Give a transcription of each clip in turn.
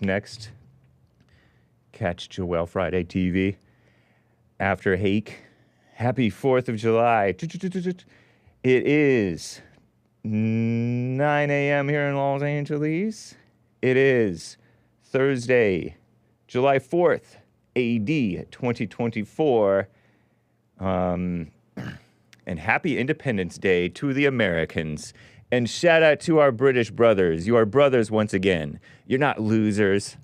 next. Catch Joelle Friday TV. After Hake. Happy 4th of July. It is 9 a.m. here in Los Angeles. It is Thursday, July 4th, AD 2024. And happy Independence Day to the Americans. And shout out to our British brothers. You are brothers once again. You're not losers.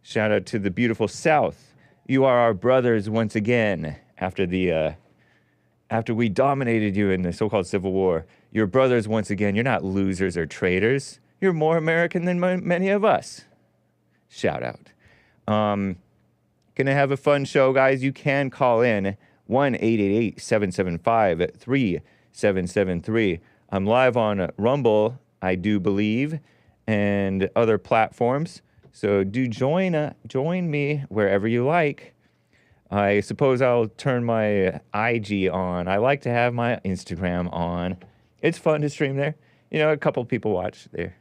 Shout out to the beautiful South. You are our brothers once again. After we dominated you in the so-called Civil War, you're brothers once again. You're not losers or traitors. You're more American than many of us. Shout out. Gonna have a fun show, guys. You can call in 1-888-775-3773. I'm live on Rumble, I do believe, and other platforms. So do join me wherever you like. I suppose I'll turn my IG on. I like to have my Instagram on. It's fun to stream there. You know, a couple people watch there.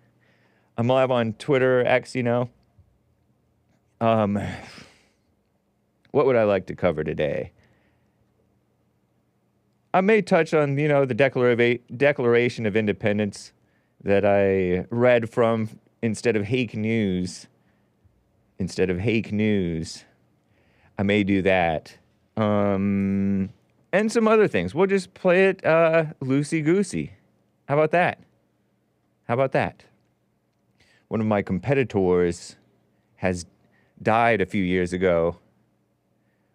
I'm live on Twitter, X, you know. What would I like to cover today? I may touch on, you know, the Declaration of Independence that I read from instead of Hake News. I may do that. And some other things. We'll just play it loosey-goosey. How about that? One of my competitors has died a few years ago,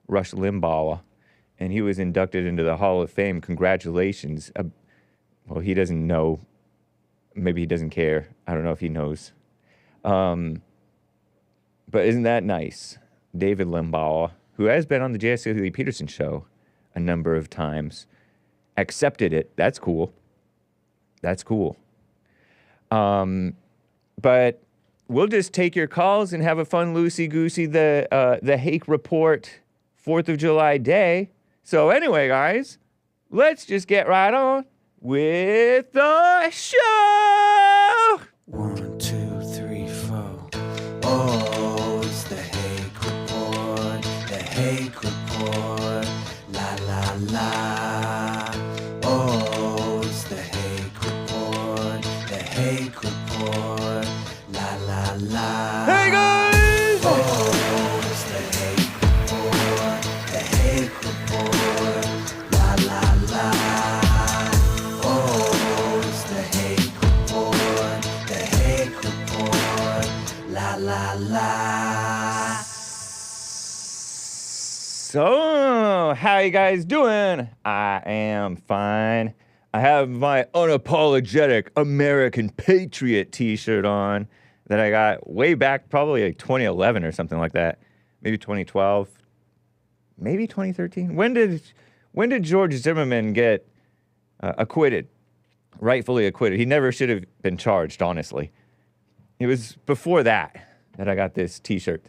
Rush Limbaugh, and he was inducted into the Hall of Fame. Congratulations. Well, he doesn't know. Maybe he doesn't care. I don't know if he knows. But isn't that nice? David Limbaugh, who has been on the J.S. Peterson show a number of times, accepted it. That's cool. But we'll just take your calls and have a fun loosey-goosey, the Hake Report 4th of July day. So anyway, guys, let's just get right on with the show. 1, 2, 3, 4. Oh, it's the Hake Report. The Hake Report. La la la. Oh, it's the Hake Report. The Hake Report. La la la. Hey guys! Oh, it's the Hake Report. The Hake Report. La la la. Oh, it's the Hake Report. The Hake Report. La la la. So, how you guys doing? I am fine. I have my unapologetic American Patriot t-shirt on that I got way back, probably like 2011 or something like that. Maybe 2012. Maybe 2013. When did George Zimmerman get acquitted? Rightfully acquitted. He never should have been charged, honestly. It was before that I got this t-shirt.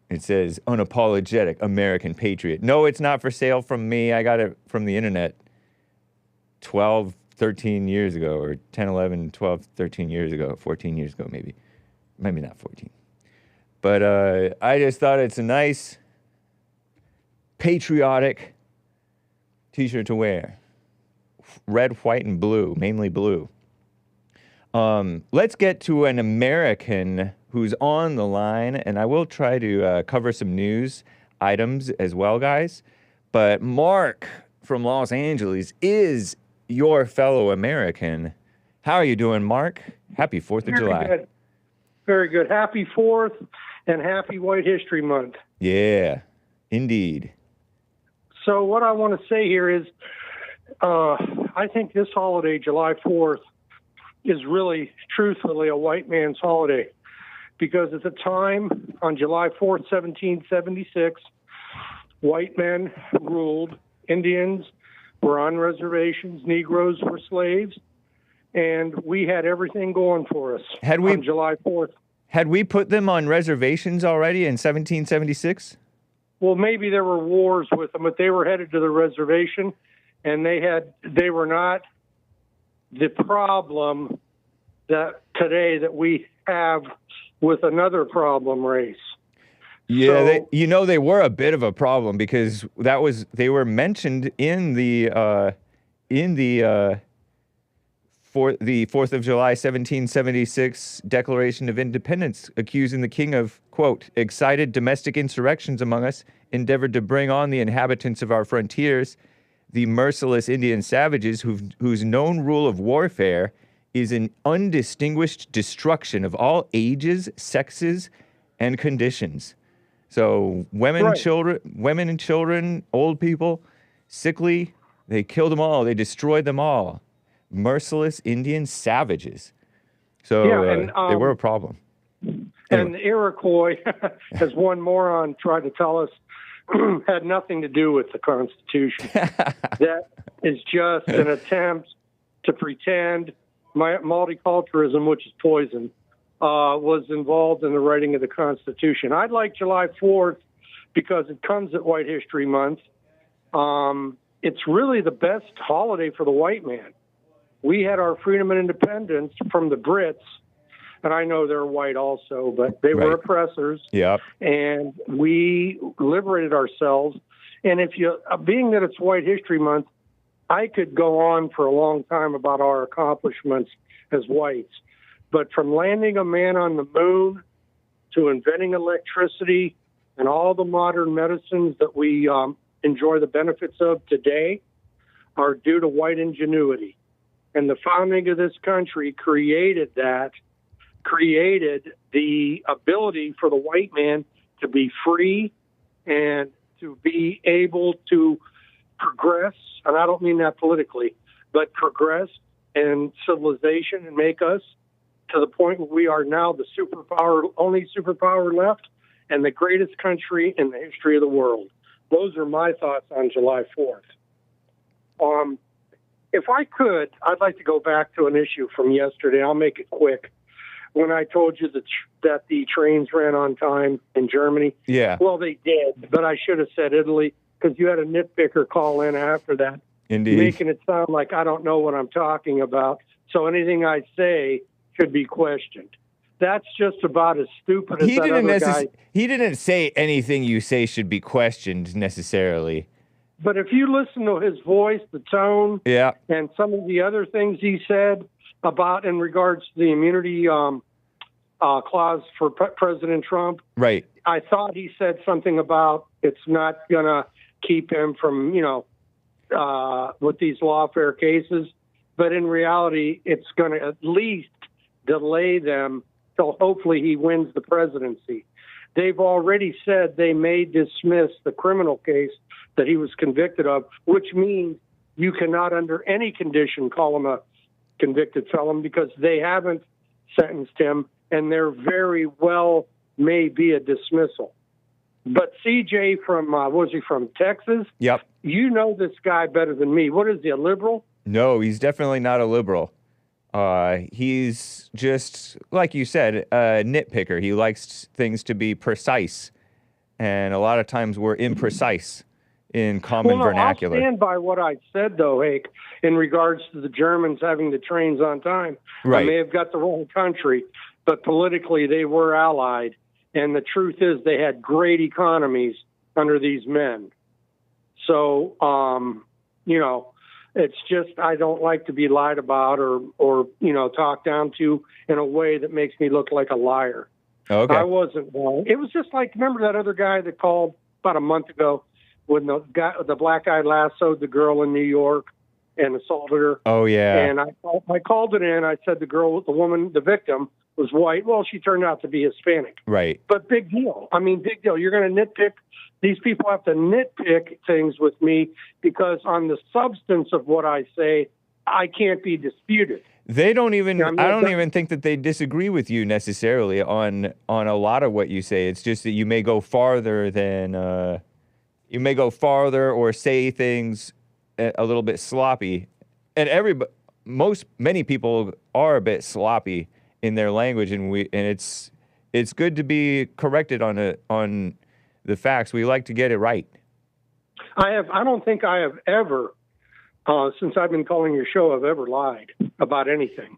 It says, unapologetic American Patriot. No, it's not for sale from me. I got it from the internet 12, 13 years ago, or 10, 11, 12, 13 years ago, 14 years ago, maybe. Maybe not 14. But I just thought it's a nice, patriotic t-shirt to wear. Red, white, and blue, mainly blue. Let's get to an American who's on the line, and I will try to cover some news items as well, guys. But Mark from Los Angeles is your fellow American. How are you doing, Mark? Happy 4th of July. Good. Very good. Happy 4th and happy White History Month. Yeah, indeed. So what I want to say here is I think this holiday, July 4th, is really, truthfully, a white man's holiday. Because at the time, on July 4th, 1776, white men ruled. Indians were on reservations. Negroes were slaves. And we had everything going for us on July 4th. Had we put them on reservations already in 1776? Well, maybe there were wars with them, but they were headed to the reservation, and they were not the problem that today that we have with another problem race. Yeah, So- they were a bit of a problem because they were mentioned in the for the 4th of July 1776 Declaration of Independence, accusing the king of, quote, excited domestic insurrections among us, endeavored to bring on the inhabitants of our frontiers, the merciless Indian savages whose known rule of warfare is an undistinguished destruction of all ages, sexes, and conditions. So women, Right. children, old people, sickly, they killed them all. They destroyed them all. Merciless Indian savages. So Yeah, and, they were a problem. And the Iroquois, as one moron tried to tell us, had nothing to do with the Constitution. That is just an attempt to pretend multiculturalism, which is poison, was involved in the writing of the Constitution. I'd like July 4th because it comes at White History Month. It's really the best holiday for the white man. We had our freedom and independence from the Brits, and I know they're white also, but they were oppressors. Yep. And we liberated ourselves. And if you, being that it's White History Month, I could go on for a long time about our accomplishments as whites. But from landing a man on the moon to inventing electricity and all the modern medicines that we enjoy the benefits of today are due to white ingenuity. And the founding of this country created the ability for the white man to be free and to be able to progress, and I don't mean that politically, but progress in civilization and make us to the point where we are now the only superpower left and the greatest country in the history of the world. Those are my thoughts on July 4th. If I could, I'd like to go back to an issue from yesterday. I'll make it quick. When I told you that the trains ran on time in Germany. Yeah. Well, they did, but I should have said Italy because you had a nitpicker call in after that. Indeed. Making it sound like I don't know what I'm talking about. So anything I say should be questioned. That's just about as stupid as that other guy. He didn't say anything you say should be questioned necessarily. But if you listen to his voice, the tone, Yeah. and some of the other things he said about in regards to the immunity clause for President Trump, Right. I thought he said something about it's not going to keep him from, with these lawfare cases. But in reality, it's going to at least delay them till hopefully he wins the presidency. They've already said they may dismiss the criminal case that he was convicted of, which means you cannot under any condition call him a convicted felon because they haven't sentenced him, and there very well may be a dismissal. But CJ from, was he from Texas? Yep. You know this guy better than me. What is he, a liberal? No, he's definitely not a liberal. He's just, like you said, a nitpicker. He likes things to be precise, and a lot of times we're imprecise in common vernacular. I'll stand by what I said, though, Hake, in regards to the Germans having the trains on time. Right. I may have got the wrong country, but politically they were allied. And the truth is they had great economies under these men. So, it's just I don't like to be lied about or talked down to in a way that makes me look like a liar. Okay. I wasn't wrong. It was just like, remember that other guy that called about a month ago when the black guy lassoed the girl in New York and assaulted her? Oh, yeah. And I called it in. I said the victim was white. Well, she turned out to be Hispanic. Right. But big deal. I mean, big deal. You're going to nitpick. These people have to nitpick things with me because on the substance of what I say, I can't be disputed. They don't even. I don't even think that they disagree with you necessarily on a lot of what you say. It's just that you may go farther than or say things a little bit sloppy, and many people are a bit sloppy in their language, and it's good to be corrected on the facts. We like to get it right. I don't think I have ever, since I've been calling your show, I've ever lied about anything.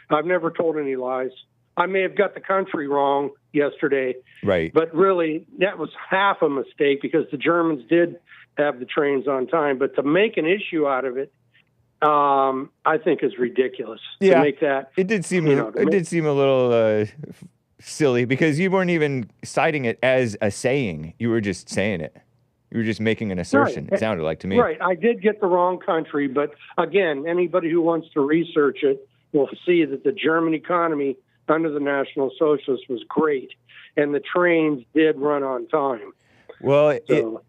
I've never told any lies. I may have got the country wrong yesterday, Right. but really that was half a mistake because the Germans did have the trains on time. But to make an issue out of it, I think is ridiculous. Yeah, to make that it did seem to a little silly because you weren't even citing it as a saying. You were just saying it. You were just making an assertion. Right. It sounded like to me. Right. I did get the wrong country, but again, anybody who wants to research it will see that the German economy under the National Socialists was great, and the trains did run on time. Well, So,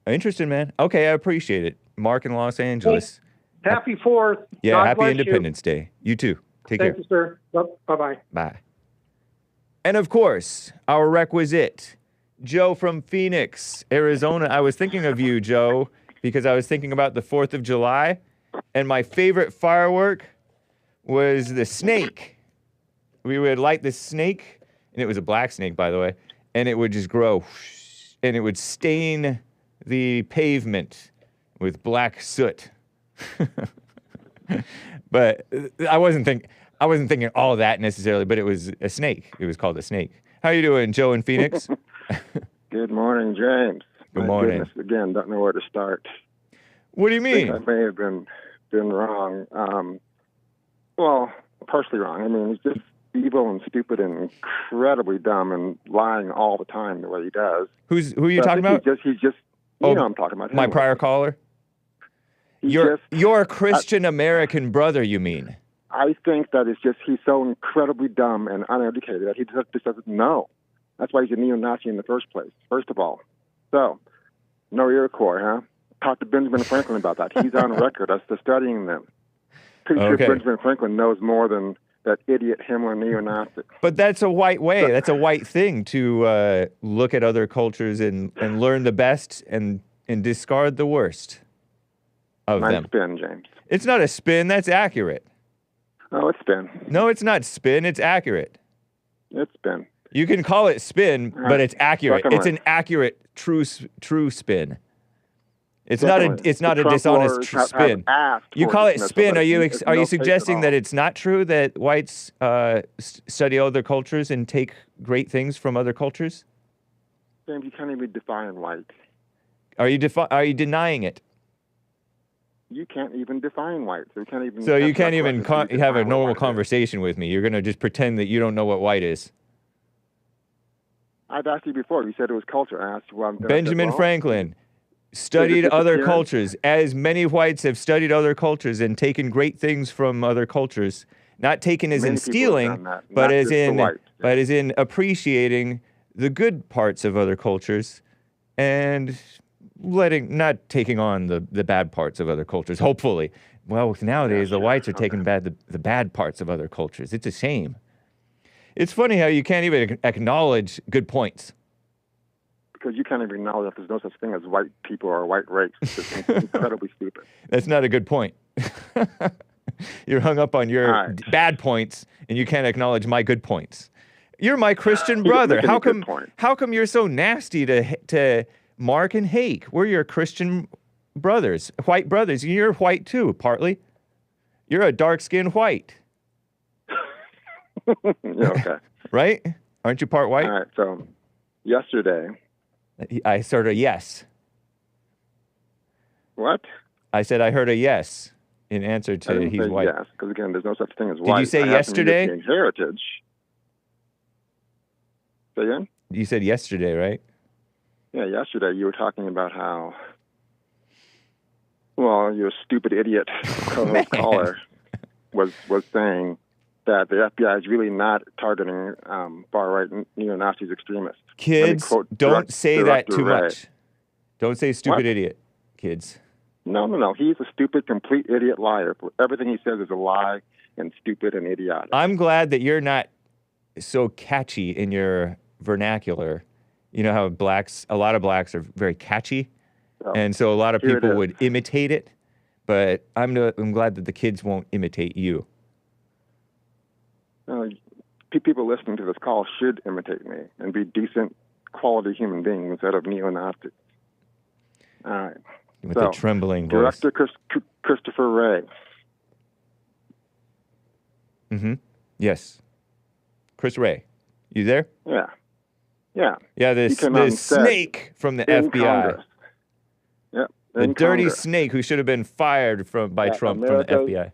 interesting, man. Okay, I appreciate it. Mark in Los Angeles. happy 4th. Yeah, God happy bless Independence Day. You too. Take Thank care. you, sir. Bye-bye. Bye. And of course, our requisite, Joe from Phoenix, Arizona. I was thinking of you, Joe, because I was thinking about the 4th of July, and my favorite firework was the snake. We would light the snake, and it was a black snake, by the way, and it would just grow, and it would stain the pavement with black soot. But I wasn't thinking all that necessarily, but it was a snake. It was called a snake. How you doing, Joe in Phoenix? Good morning, James. Good My morning. Goodness, again, don't know where to start. What do you I think mean? I may have been wrong. Well, partially wrong. I mean, he's just evil and stupid and incredibly dumb and lying all the time the way he does. Who are you But I talking think about? He's just Oh, you know I'm talking about. My him. prior caller? He's Your just, Christian American brother, you mean? I think that it's just he's so incredibly dumb and uneducated that he just doesn't know. That's why he's a neo-Nazi in the first place, first of all. So, no Iroquois, huh? Talk to Benjamin Franklin about that. He's on record as to studying them. Pretty Okay. sure Benjamin Franklin knows more than that idiot Himmler neo-Nazi. But that's a white way. That's a white thing to look at other cultures and learn the best and discard the worst of Nice them. spin, James. It's not a spin. That's accurate. Oh, it's spin. No, it's not spin. It's accurate. It's spin. You can call it spin, but it's accurate. Second It's one. an accurate, true spin. It's not a Secondly, it's not the a Trump dishonest lawyers have spin. asked You for call it dismissal, spin. but Are you it's are no you case at suggesting that all. it's not true that whites study other cultures and take great things from other cultures? James, you can't even define white. Are you denying it? You can't even define white. So you can't even. So you answer can't that even question. You have a define what normal white is. conversation with me. You're gonna just pretend that you don't know what white is. I've asked you before. You said it was culture. I asked you why. Benjamin Franklin studied other disappearance? cultures, as many whites have studied other cultures and taken great things from other cultures. Not taken as in Many people have stealing, done that, but not as just the in whites. but as in appreciating the good parts of other cultures and not taking on the bad parts of other cultures. Hopefully, well, nowadays the whites are taking the bad parts of other cultures. It's a shame. It's funny how you can't even acknowledge good points. Because you can't even acknowledge that there's no such thing as white people or white race. It's just incredibly stupid. That's not a good point. You're hung up on your All right. bad points, and you can't acknowledge my good points. You're my Christian You don't brother. make any good point. How come you're so nasty to Mark and Hake? We're your Christian brothers, white brothers. You're white too, partly. You're a dark-skinned white, Yeah, okay. right? Aren't you part white? All right. So yesterday, I heard a yes. what? I said I heard a yes in answer I to didn't he's say white. yes, because again, there's no such thing as Did white. you say I happen to be yesterday? European heritage. Say again? You said yesterday, right? Yeah, yesterday you were talking about how, well, your stupid idiot co-host caller was saying that the FBI is really not targeting far-right neo-Nazis extremists. Let me Kids, quote don't say that Director too Wray. much. Don't say stupid What? idiot, kids. No. He's a stupid, complete idiot liar. Everything he says is a lie and stupid and idiotic. I'm glad that you're not so catchy in your vernacular. You know how a lot of blacks are very catchy, So, and so a lot of here it people is. would imitate it. But I'm glad that the kids won't imitate you. People listening to this call should imitate me and be decent, quality human beings instead of neo-Nazis. All right. With So, a trembling voice. Director Christopher Wray. Mm-hmm. Yes. Chris Wray. You there? Yeah. Yeah. Yeah, He this came out and said snake from the in FBI. Congress. Yep. The in dirty Congress. snake who should have been fired by That Trump America's from the FBI.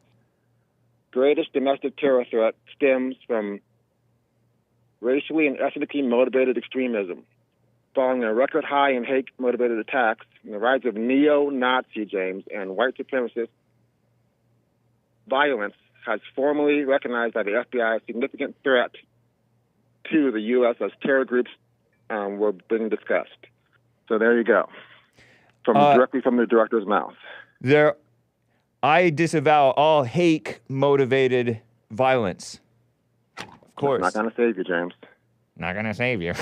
Greatest domestic terror threat stems from racially and ethnically motivated extremism. Following a record high in hate-motivated attacks and the rise of neo-Nazi, James, and white supremacist violence has formally recognized by the FBI a significant threat to the U.S. as terror groups were being discussed. So there you go. Directly from the director's mouth. I disavow all hate-motivated violence. Of course. Not going to save you, James. Not going to save you.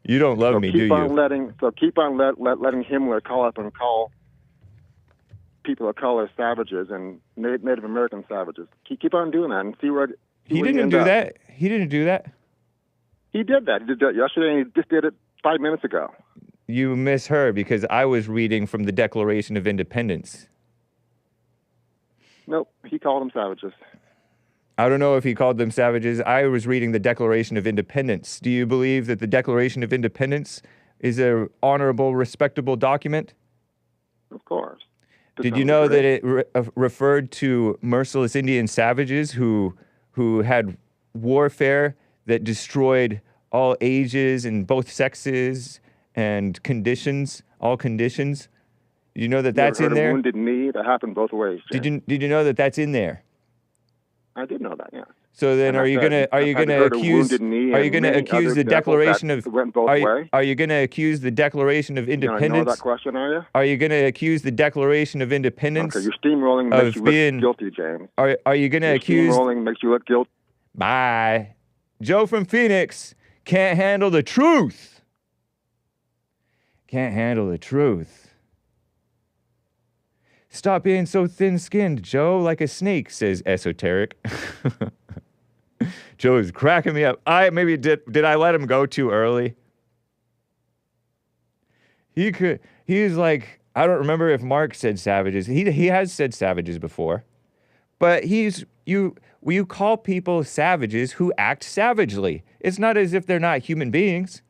You don't love me, do you? Keep on letting Himmler call up and call people of color savages and Native American savages. Keep on doing that and see where He didn't do that. He didn't do that. He did that. He did that yesterday, and he just did it 5 minutes ago. You misheard because I was reading from the Declaration of Independence. Nope, he called them savages. I don't know if he called them savages. I was reading the Declaration of Independence. Do you believe that the Declaration of Independence is an honorable, respectable document? Of course. Did you know that it referred to merciless Indian savages who had warfare that destroyed all ages and both sexes and conditions, all conditions? You know that that's in there? Wounded Knee, that happened both ways. Did you know that that's in there? I did know that, yeah. So then, are you gonna accuse the Declaration of Are you gonna accuse the Declaration of Independence? You know that question, are you? Are you gonna accuse the Declaration of Independence? Okay, your steamrolling makes you look guilty, James. Are you gonna accuse? Steamrolling makes you look guilty. Bye. Joe from Phoenix can't handle the truth. Can't handle the truth. Stop being so thin-skinned, Joe, like a snake, says Esoteric. Joe is cracking me up. Did I let him go too early? He's like, I don't remember if Mark said savages. He has said savages before. But you call people savages who act savagely. It's not as if they're not human beings.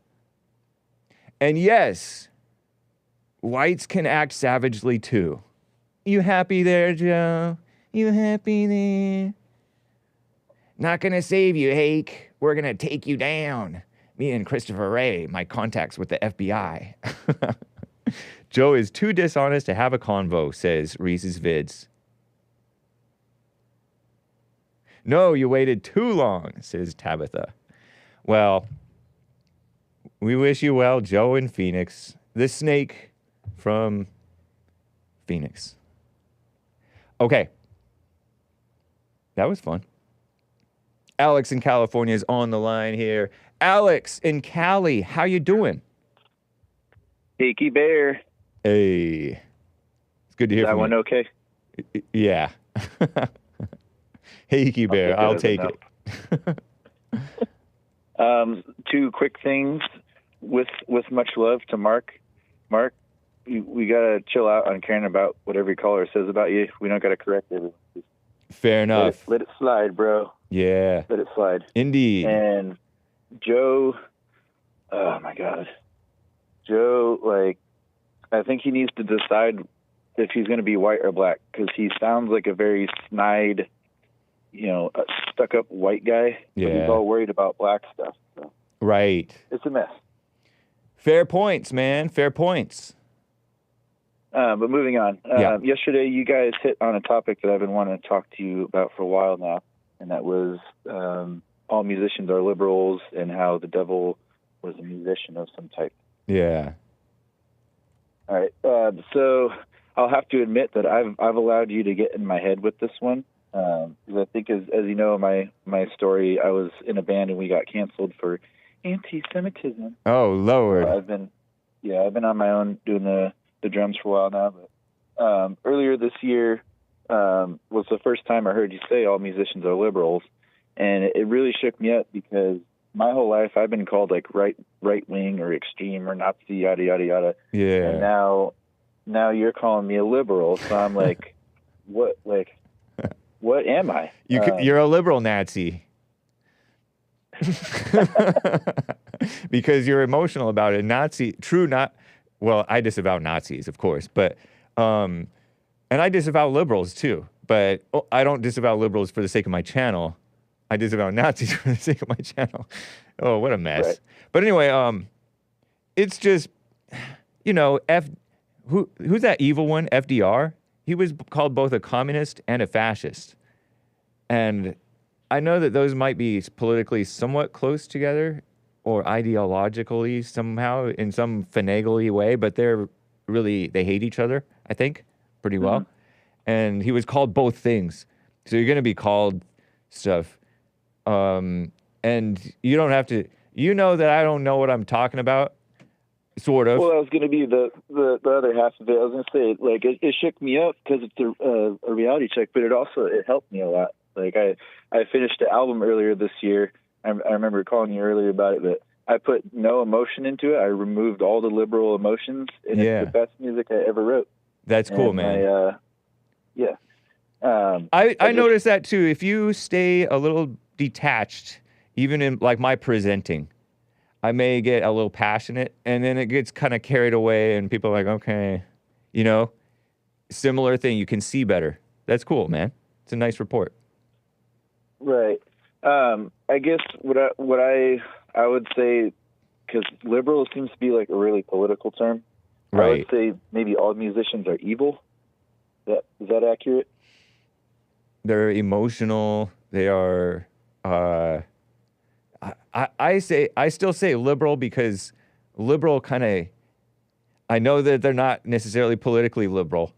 And yes, whites can act savagely too. You happy there, Joe? You happy there? Not gonna save you, Hake. We're gonna take you down. Me and Christopher Wray, my contacts with the FBI. Joe is too dishonest to have a convo, says Reese's Vids. No, you waited too long, says Tabitha. Well, we wish you well, Joe in Phoenix. The snake from Phoenix. Okay. That was fun. Alex in California is on the line here. Alex in Cali, how you doing? Hake Bad. Hey. It's good to hear from you. That one okay? Yeah. Hake Bad, I'll take it. Two quick things with much love to Mark. Mark, we gotta chill out on caring about what every caller says about you. We don't gotta correct it. Fair enough. Let it slide, bro. Yeah. Let it slide. Indeed. And Joe, oh my God. Joe, I think he needs to decide if he's going to be white or black, because he sounds like a very snide, stuck-up white guy. Yeah. But he's all worried about black stuff. So. Right. It's a mess. Fair points, man. Fair points. But moving on. Yesterday, you guys hit on a topic that I've been wanting to talk to you about for a while now, and that was all musicians are liberals and how the devil was a musician of some type. Yeah. All right. So I'll have to admit that I've allowed you to get in my head with this one. Because I think, as you know, my story, I was in a band and we got canceled for anti-Semitism. Oh, Lord. I've been on my own doing the drums for a while now. But earlier this year was the first time I heard you say all musicians are liberals. And it really shook me up because my whole life I've been called right wing or extreme or Nazi, yada, yada, yada. Yeah. And now you're calling me a liberal. So I'm what am I? You're a liberal Nazi. Because you're emotional about it. Well, I disavow Nazis, of course, but, and I disavow liberals too, but I don't disavow liberals for the sake of my channel. I disavow Nazis for the sake of my channel. Oh, what a mess. Right. But anyway, it's just, who's that evil one? FDR? He was called both a communist and a fascist. And I know that those might be politically somewhat close together or ideologically somehow in some finagly way, but they hate each other, I think, pretty well. Mm-hmm. And he was called both things. So you're going to be called stuff. And you don't have to, that I don't know what I'm talking about, sort of. Well, that was going to be the other half of it. I was going to say, like, it shook me up because it's a reality check, but it helped me a lot. Like, I finished the album earlier this year. I remember calling you earlier about it, but I put no emotion into it. I removed all the liberal emotions, and it's the best music I ever wrote. That's cool, man. I noticed that too. If you stay a little detached, even in like my presenting, I may get a little passionate, and then it gets kind of carried away, and people are like, okay, similar thing. You can see better. That's cool, man. It's a nice report. Right. I guess what I would say, because liberal seems to be like a really political term. Right. I would say maybe all musicians are evil. Is that accurate? They're emotional. They are. I still say liberal because liberal kind of. I know that they're not necessarily politically liberal,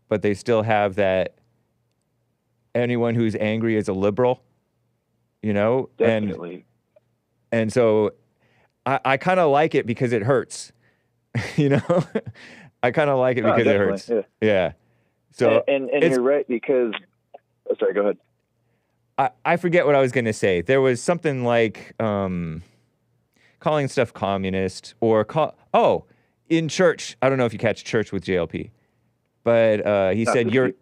but they still have that. Anyone who's angry is a liberal, Definitely. And so I kind of like it because it hurts, I kind of like it because it hurts. Yeah. So and you're right because. Oh, sorry, go ahead. I forget what I was going to say. There was something like calling stuff communist or in church. I don't know if you catch church with JLP, but he said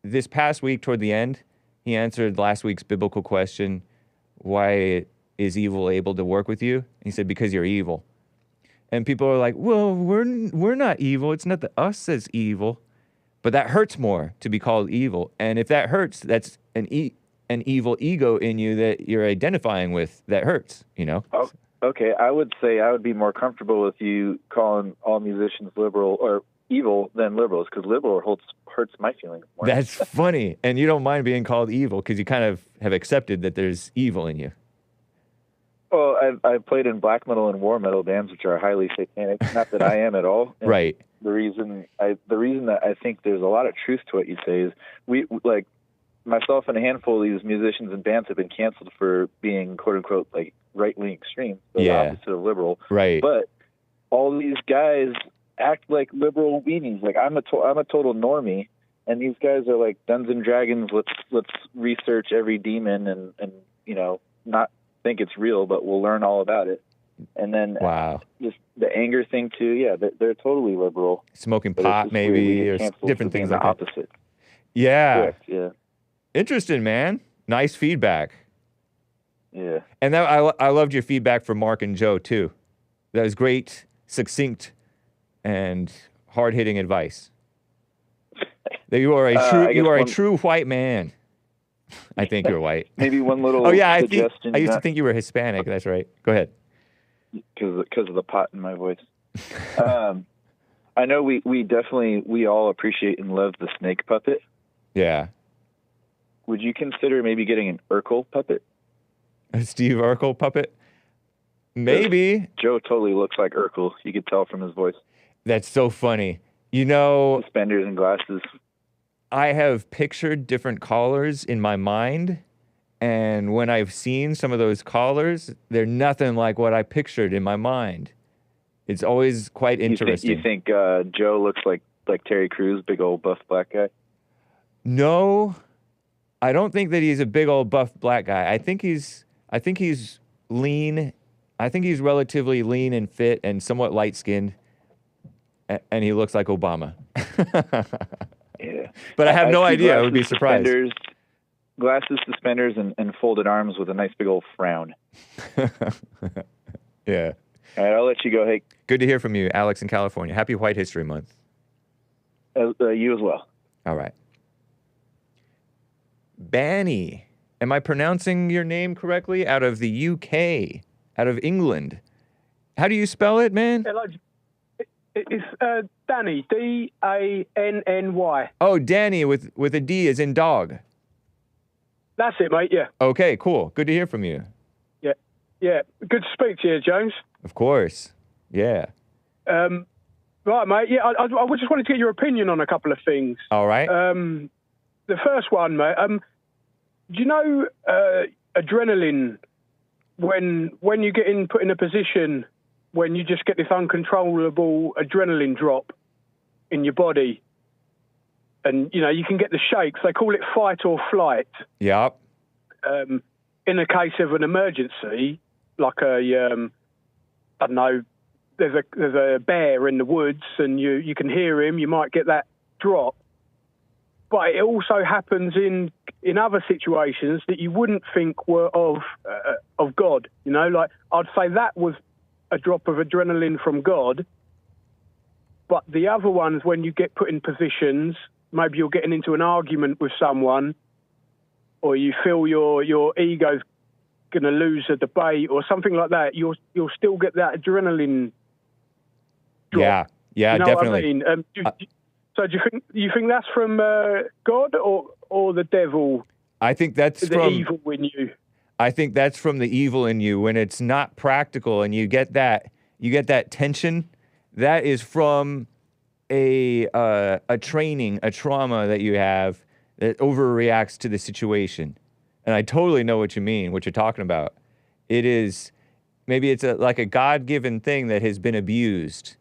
this past week toward the end, he answered last week's biblical question, why is evil able to work with you? He said, because you're evil. And people are like, well, we're not evil. It's not us that's evil. But that hurts more to be called evil. And if that hurts, that's an evil ego in you that you're identifying with that hurts, Oh, okay, I would say I would be more comfortable with you calling all musicians liberal or evil than liberals, because liberal hurts my feelings more. That's funny. And you don't mind being called evil because you kind of have accepted that there's evil in you. Well, I've played in black metal and war metal bands, which are highly satanic. Not that I am at all. And right. The reason that I think there's a lot of truth to what you say is we, like, myself and a handful of these musicians and bands have been canceled for being quote unquote like right-wing extreme, so the opposite of liberal. Right. But all these guys act like liberal weenies. Like I'm a total normie, and these guys are like Dungeons and Dragons. Let's research every demon and not think it's real, but we'll learn all about it. And then just the anger thing too. Yeah, they're totally liberal. Smoking pot maybe or different things like that. Opposite. Yeah. Correct, yeah. Interesting, man. Nice feedback. Yeah. And that I loved your feedback from Mark and Joe too. That was great, succinct, and hard-hitting advice. That you are a true white man. I think you're white. Maybe one little suggestion. I used to think you were Hispanic. That's right. Go ahead. Because of the pot in my voice. I know we all appreciate and love the snake puppet. Yeah. Would you consider maybe getting an Urkel puppet? A Steve Urkel puppet? Maybe. Joe totally looks like Urkel. You could tell from his voice. That's so funny. Suspenders and glasses. I have pictured different collars in my mind, and when I've seen some of those collars, they're nothing like what I pictured in my mind. It's always quite interesting. You think Joe looks like Terry Crews, big old buff black guy? No, I don't think that he's a big old buff black guy. I think he's lean. I think he's relatively lean and fit and somewhat light-skinned, and he looks like Obama. Yeah. But I have no idea. I would be surprised. glasses, suspenders, and folded arms with a nice big old frown. Yeah. All right, I'll let you go, Hake. Good to hear from you, Alex in California. Happy White History Month. You as well. All right. Banny. Am I pronouncing your name correctly? Out of the UK, out of England. How do you spell it, man? It's Danny, D-A-N-N-Y. Oh, Danny with a D as in dog. That's it, mate, yeah. Okay, cool. Good to hear from you. Yeah. Good to speak to you, James. Of course. Yeah. Right, mate, yeah, I just wanted to get your opinion on a couple of things. All right. The first one, mate, do you know adrenaline, when you get put in a position when you just get this uncontrollable adrenaline drop in your body, and, you know, you can get the shakes. They call it fight or flight. Yep. In a case of an emergency, like I don't know, there's a bear in the woods and you can hear him, you might get that drop. But it also happens in other situations that you wouldn't think were of God. You know, like I'd say that was a drop of adrenaline from God. But the other ones, when you get put in positions, maybe you're getting into an argument with someone, or you feel your ego's going to lose a debate or something like that, you'll still get that adrenaline drop. Yeah, you know definitely. What I mean? So do you think that's from God or the devil? I think that's the from evil in you. I think that's from the evil in you when it's not practical and you get that tension. That is from a training, a trauma that you have that overreacts to the situation. And I totally know what you mean, what you're talking about. It is, maybe it's like a God-given thing that has been abused,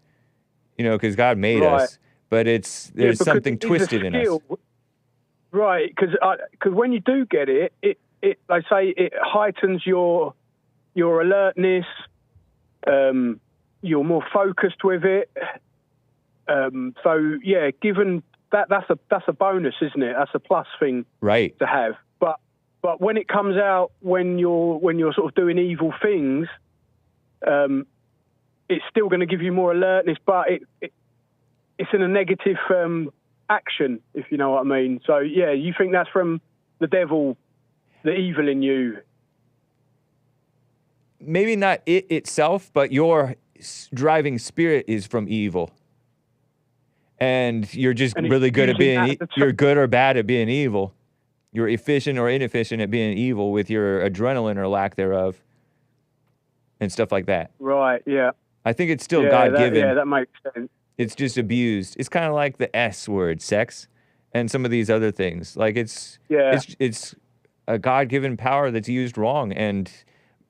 you know, because God made us, but there's something twisted in us. Right, because when you do get it, they say it heightens your alertness, you're more focused with it. So yeah, given that's a bonus, isn't it? That's a plus thing, right, to have. But when it comes out when you're sort of doing evil things, it's still going to give you more alertness, but it's in a negative action, if you know what I mean. So yeah, you think that's from the devil, the evil in you? Maybe not it itself, but your driving spirit is from evil. And you're just really good at being, you're good or bad at being evil. You're efficient or inefficient at being evil with your adrenaline or lack thereof and stuff like that. Right, yeah. I think it's still God-given. Yeah, that makes sense. It's just abused. It's kind of like the S word, sex, and some of these other things. Like it's a God-given power that's used wrong, and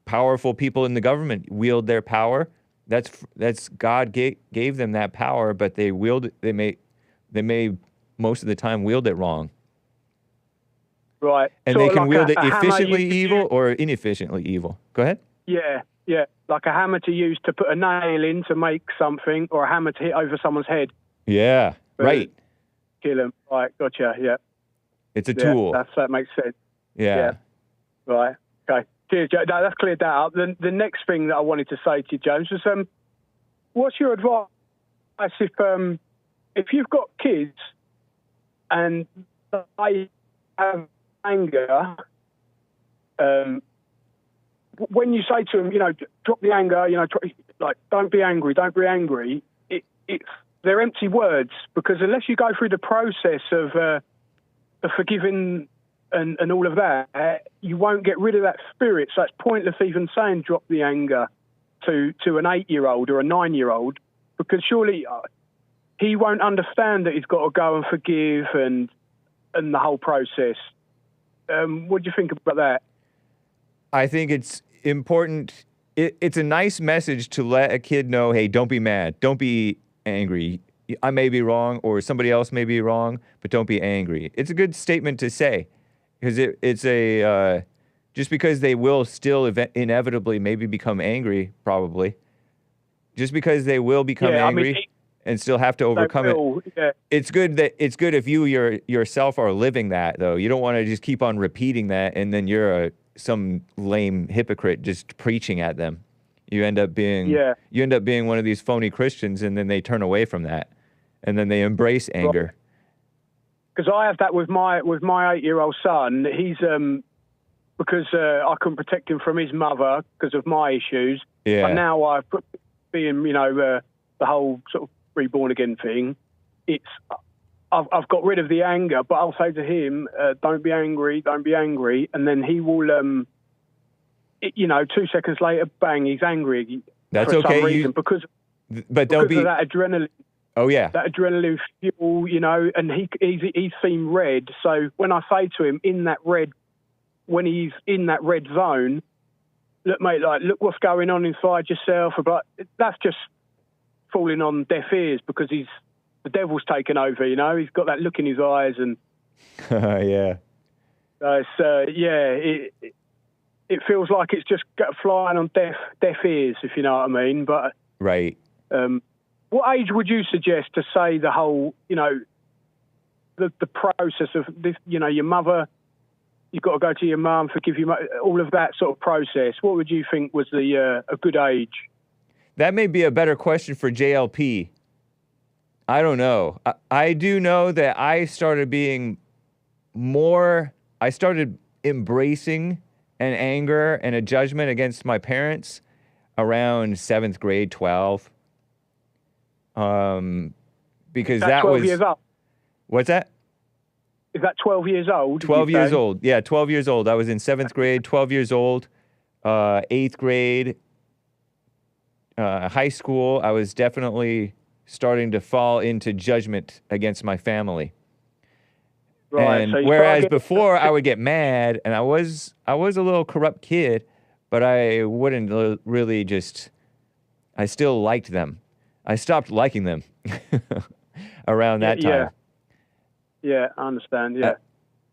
powerful people in the government wield their power. That's God gave them that power, but they may most of the time wield it wrong. Right. And so they can like wield it a efficiently evil or inefficiently evil. Go ahead. Yeah. Like a hammer to use to put a nail in to make something, or a hammer to hit over someone's head. Yeah, right. Kill them. Right, gotcha, yeah. It's a tool. That makes sense. Yeah. Right, okay. Cheers, Joe. No, that's cleared that up. The next thing that I wanted to say to you, James, was what's your advice if you've got kids and they have anger, when you say to them, you know, drop the anger, you know, don't be angry, they're empty words, because unless you go through the process of forgiving and all of that, you won't get rid of that spirit. So it's pointless even saying drop the anger to an 8-year-old or a 9-year-old, because surely he won't understand that he's got to go and forgive and the whole process. What do you think about that? I think it's important. It's a nice message to let a kid know, hey, don't be mad. Don't be angry. I may be wrong, or somebody else may be wrong, but don't be angry. It's a good statement to say, because it's a, just because they will still inevitably maybe become angry, probably. Just because they will become angry and still have to overcome it. Yeah. It's good if you yourself are living that, though. You don't want to just keep on repeating that, and then you're some lame hypocrite just preaching at them. You end up being one of these phony Christians, and then they turn away from that, and then they embrace anger. Because I have that with my 8-year-old son. He's because I couldn't protect him from his mother because of my issues. Yeah. But now I've put being the whole sort of reborn again thing. I've got rid of the anger, but I'll say to him, "Don't be angry, don't be angry," and then he will, 2 seconds later, bang, he's angry. That's for okay. Some reason, because of that adrenaline. Oh yeah. That adrenaline fuel, and he's seen red. So when I say to him when he's in that red zone, look, mate, look what's going on inside yourself. But that's just falling on deaf ears because the devil's taken over. He's got that look in his eyes, and yeah. It feels like it's just flying on deaf ears, if you know what I mean. But right. What age would you suggest to say the whole, the process of this, your mother, you've got to go to your mum, forgive you, all of that sort of process? What would you think was a good age? That may be a better question for JLP. I don't know. I do know that I started embracing an anger and a judgment against my parents around 7th grade, 12. Because that 12 was... years old? What's that? Is that 12 years old? 12 years old. Yeah, 12 years old. I was in 7th grade, 12 years old. 8th grade, high school, I was definitely starting to fall into judgment against my family. Right. And So whereas before I would get mad, and I was a little corrupt kid, but I wouldn't really I still liked them. I stopped liking them around that time. Yeah, I understand, yeah.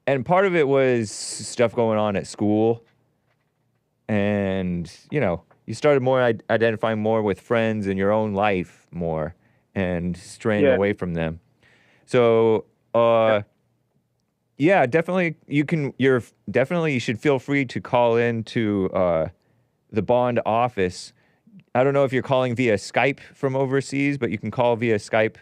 And part of it was stuff going on at school. And, you started identifying more with friends in your own life more and straying away from them. So, definitely you should feel free to call in to the bond office. I don't know if you're calling via Skype from overseas, but you can call via Skype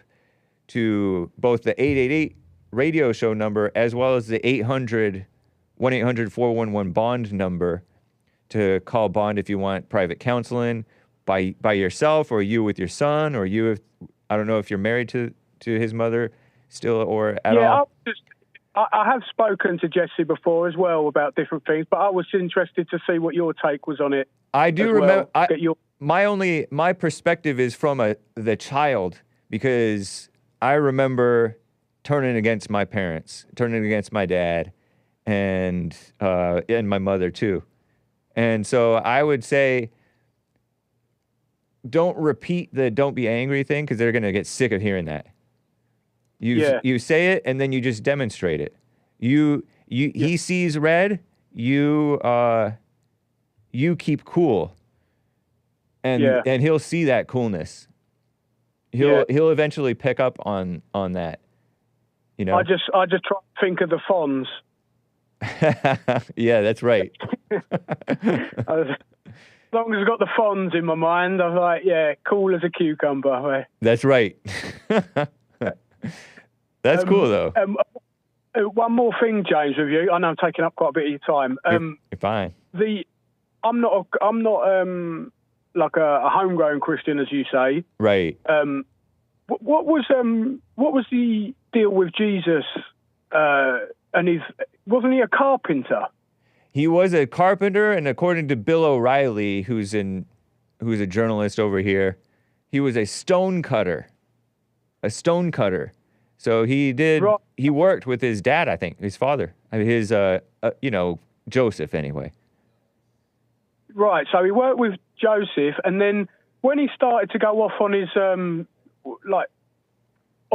to both the 888 radio show number as well as the 1-800-411-BOND number to call bond if you want private counseling by yourself, or you with your son, or I don't know if you're married to his mother still or at all. I have spoken to Jesse before as well about different things, but I was interested to see what your take was on it. I do remember. My perspective is from the child, because I remember turning against my parents, turning against my dad, and my mother too. And so I would say, don't repeat the "don't be angry" thing, because they're going to get sick of hearing that. You say it, and then you just demonstrate it. He sees red. You keep cool, and he'll see that coolness. He'll eventually pick up on that. I just try to think of the Fonz. Yeah, that's right. As long as I've got the Fonz in my mind, I'm like, cool as a cucumber. That's right. That's cool, though. One more thing, James, with you. I know I'm taking up quite a bit of your time. You're fine. I'm not like a homegrown Christian, as you say. Right. What was the deal with Jesus? And wasn't he a carpenter? He was a carpenter, and according to Bill O'Reilly, who's a journalist over here, he was a stone cutter. So he worked with his dad, I think, his father, Joseph anyway. Right. So he worked with Joseph, and then when he started to go off on his on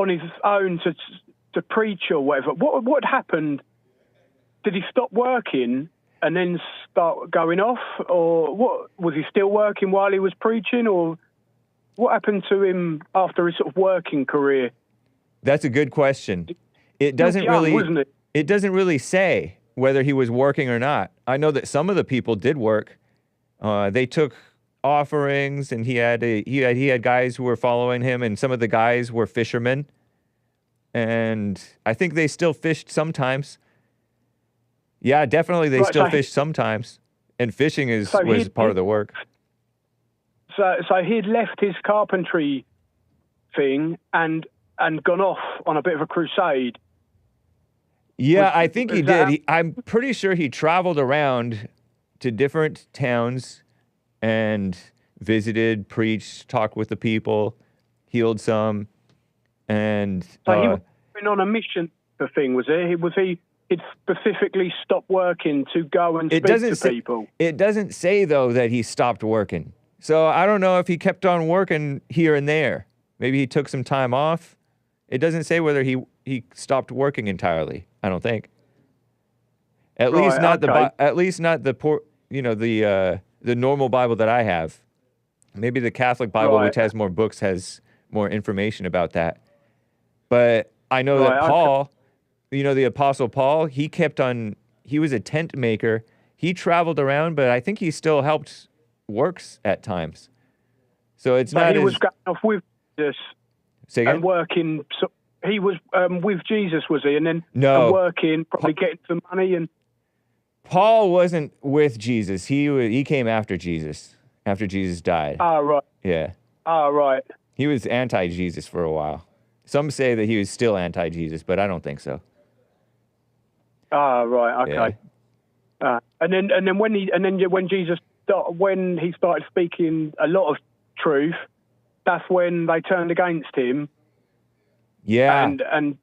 his own to preach or whatever, what happened? Did he stop working and then start going off, or what? Was he still working while he was preaching, or what happened to him after his sort of working career? That's a good question. It He was doesn't young, really. wasn't it? It doesn't really say whether he was working or not. I know that some of the people did work. They took offerings, and he had guys who were following him, and some of the guys were fishermen. And I think they still fished sometimes. Yeah, definitely they still fished sometimes. And fishing was part of the work. So he'd left his carpentry thing and gone off on a bit of a crusade. Yeah, I think he did. I'm pretty sure he traveled around to different towns and visited, preached, talked with the people, healed some, and... So he was on a mission, the thing, was he? He'd specifically stopped working to go and speak to people. It doesn't say, though, that he stopped working. So I don't know if he kept on working here and there. Maybe he took some time off. It doesn't say whether he stopped working entirely. I don't think. At least not the normal Bible that I have. Maybe the Catholic Bible, which has more books, has more information about that. But I know that Paul, the Apostle Paul, he was a tent maker. He traveled around, but I think he still helped works at times. So it's not. He was going off with Jesus and working. So he was with Jesus, was he? And then working, probably getting some money. And Paul wasn't with Jesus. He came after Jesus. After Jesus died. Ah, right. Yeah. Ah, right. He was anti-Jesus for a while. Some say that he was still anti-Jesus, but I don't think so. Ah, right. Okay. Yeah. When Jesus started speaking a lot of truth, that's when they turned against him. Yeah. And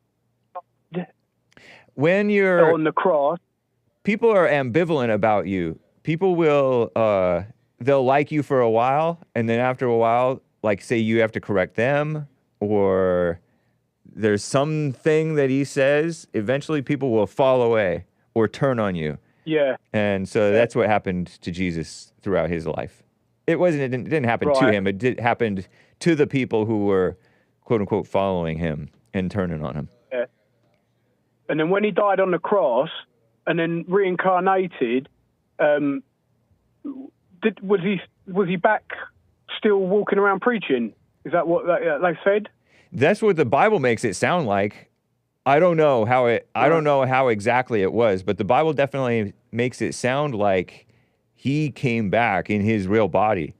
when you're on the cross, people are ambivalent about you. People will they'll like you for a while, and then after a while, like say you have to correct them, or there's something that he says, eventually people will fall away or turn on you. Yeah. And so that's what happened to Jesus throughout his life. It didn't happen to him. It happened to the people who were, quote unquote, following him and turning on him. Yeah. And then when he died on the cross and then reincarnated, was he back still walking around preaching? Is that what they said? That's what the Bible makes it sound like. I don't know how exactly it was, but the Bible definitely makes it sound like he came back in his real body.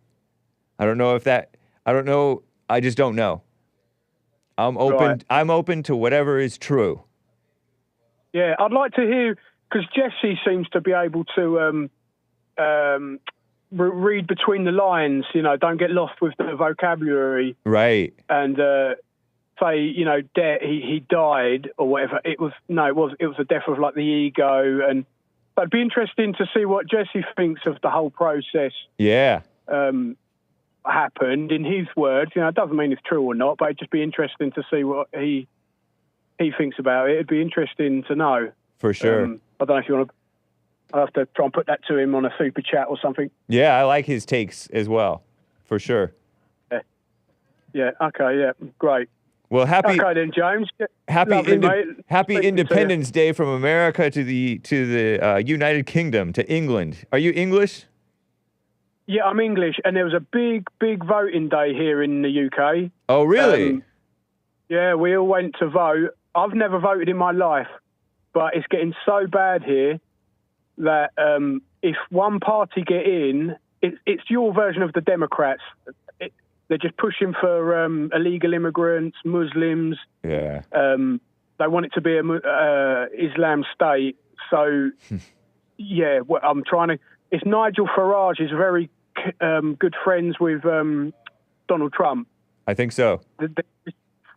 I don't know. I just don't know. I'm open to whatever is true. Yeah, I'd like to hear, because Jesse seems to be able to read between the lines, don't get lost with the vocabulary. Right. And say, he died or whatever. It was the death of like the ego. And it'd be interesting to see what Jesse thinks of the whole process. Yeah. Happened in his words. It doesn't mean it's true or not, but it'd just be interesting to see what he thinks about it. It'd be interesting to know. For sure. I don't know if you want to. I'll have to try and put that to him on a super chat or something. Yeah, I like his takes as well, for sure. Yeah. Okay. Yeah. Great. Well, okay then, James. Happy Independence Day from America to the United Kingdom, to England. Are you English? Yeah, I'm English, and there was a big voting day here in the UK. Oh, really? Yeah, we all went to vote. I've never voted in my life, but it's getting so bad here that if one party get in, it's your version of the Democrats. They're just pushing for illegal immigrants, Muslims. Yeah. They want it to be a Islam state. So, yeah, I'm trying to. It's Nigel Farage is very good friends with Donald Trump. I think so. They're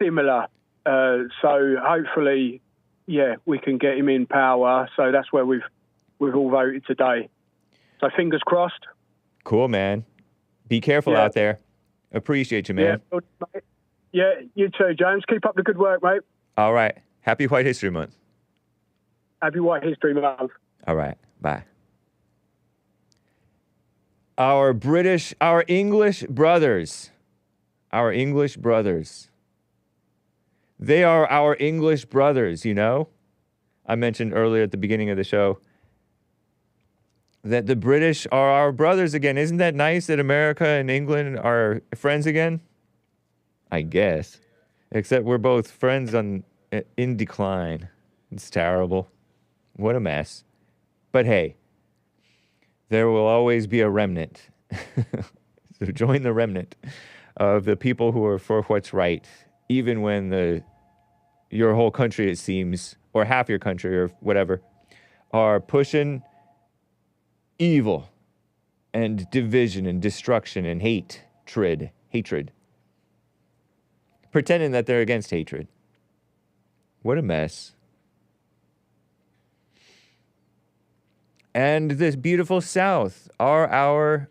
similar. So hopefully, yeah, we can get him in power. So that's where we've all voted today. So fingers crossed. Cool, man. Be careful out there. Appreciate you, man. Yeah, you too, James. Keep up the good work, mate. All right. Happy White History Month. Happy White History Month. All right. Bye. Our English brothers Our English brothers. They are our English brothers, you know? I mentioned earlier at the beginning of the show that the British are our brothers again. Isn't that nice that America and England are friends again? I guess. Except we're both friends in decline. It's terrible. What a mess. But hey, there will always be a remnant. So join the remnant of the people who are for what's right, even when your whole country, it seems, or half your country or whatever, are pushing evil and division and destruction and hatred. Pretending that they're against hatred. What a mess. And this beautiful South are our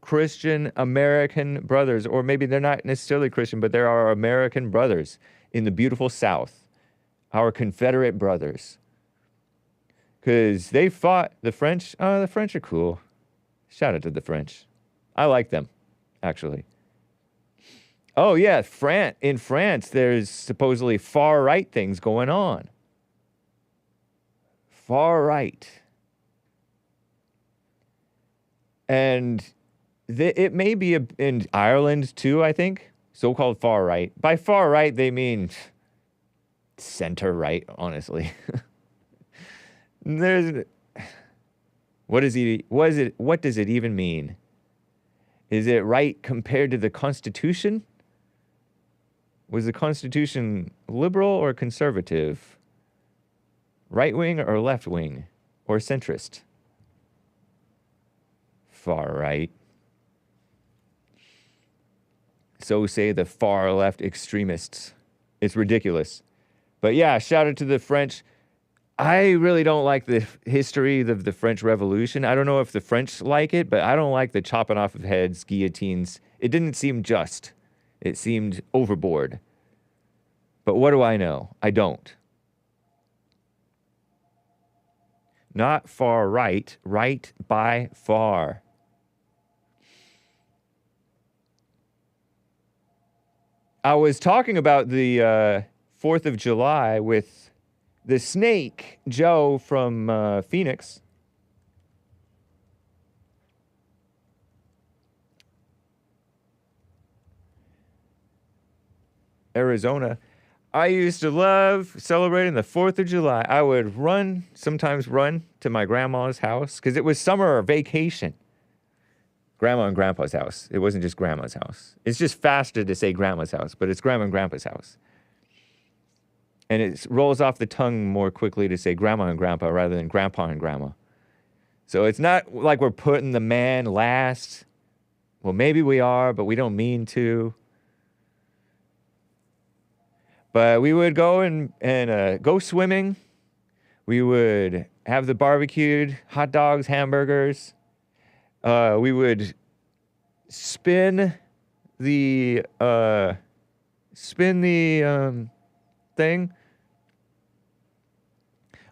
Christian American brothers, or maybe they're not necessarily Christian, but they're our American brothers in the beautiful South, our Confederate brothers. Because they fought the French. Oh, the French are cool. Shout out to the French. I like them, actually. Oh, yeah, in France, there's supposedly far-right things going on. Far-right. And it may be in Ireland, too, I think. So-called far-right. By far-right, they mean center-right, honestly. What does it even mean? Is it right compared to the Constitution? Was the Constitution liberal or conservative? Right-wing or left-wing? Or centrist? Far-right. So say the far-left extremists. It's ridiculous. But yeah, shout out to the French. I really don't like the history of the French Revolution. I don't know if the French like it, but I don't like the chopping off of heads, guillotines. It didn't seem just. It seemed overboard. But what do I know? I don't. Not far right, right by far. I was talking about the 4th of July with the snake, Joe from Phoenix. Arizona. I used to love celebrating the 4th of July. I would sometimes run to my grandma's house because it was summer or vacation. Grandma and grandpa's house. It wasn't just grandma's house. It's just faster to say grandma's house, but it's grandma and grandpa's house. And it rolls off the tongue more quickly to say grandma and grandpa rather than grandpa and grandma. So it's not like we're putting the man last. Well, maybe we are, but we don't mean to. But we would go and go swimming. We would have the barbecued hot dogs, hamburgers. We would spin the thing.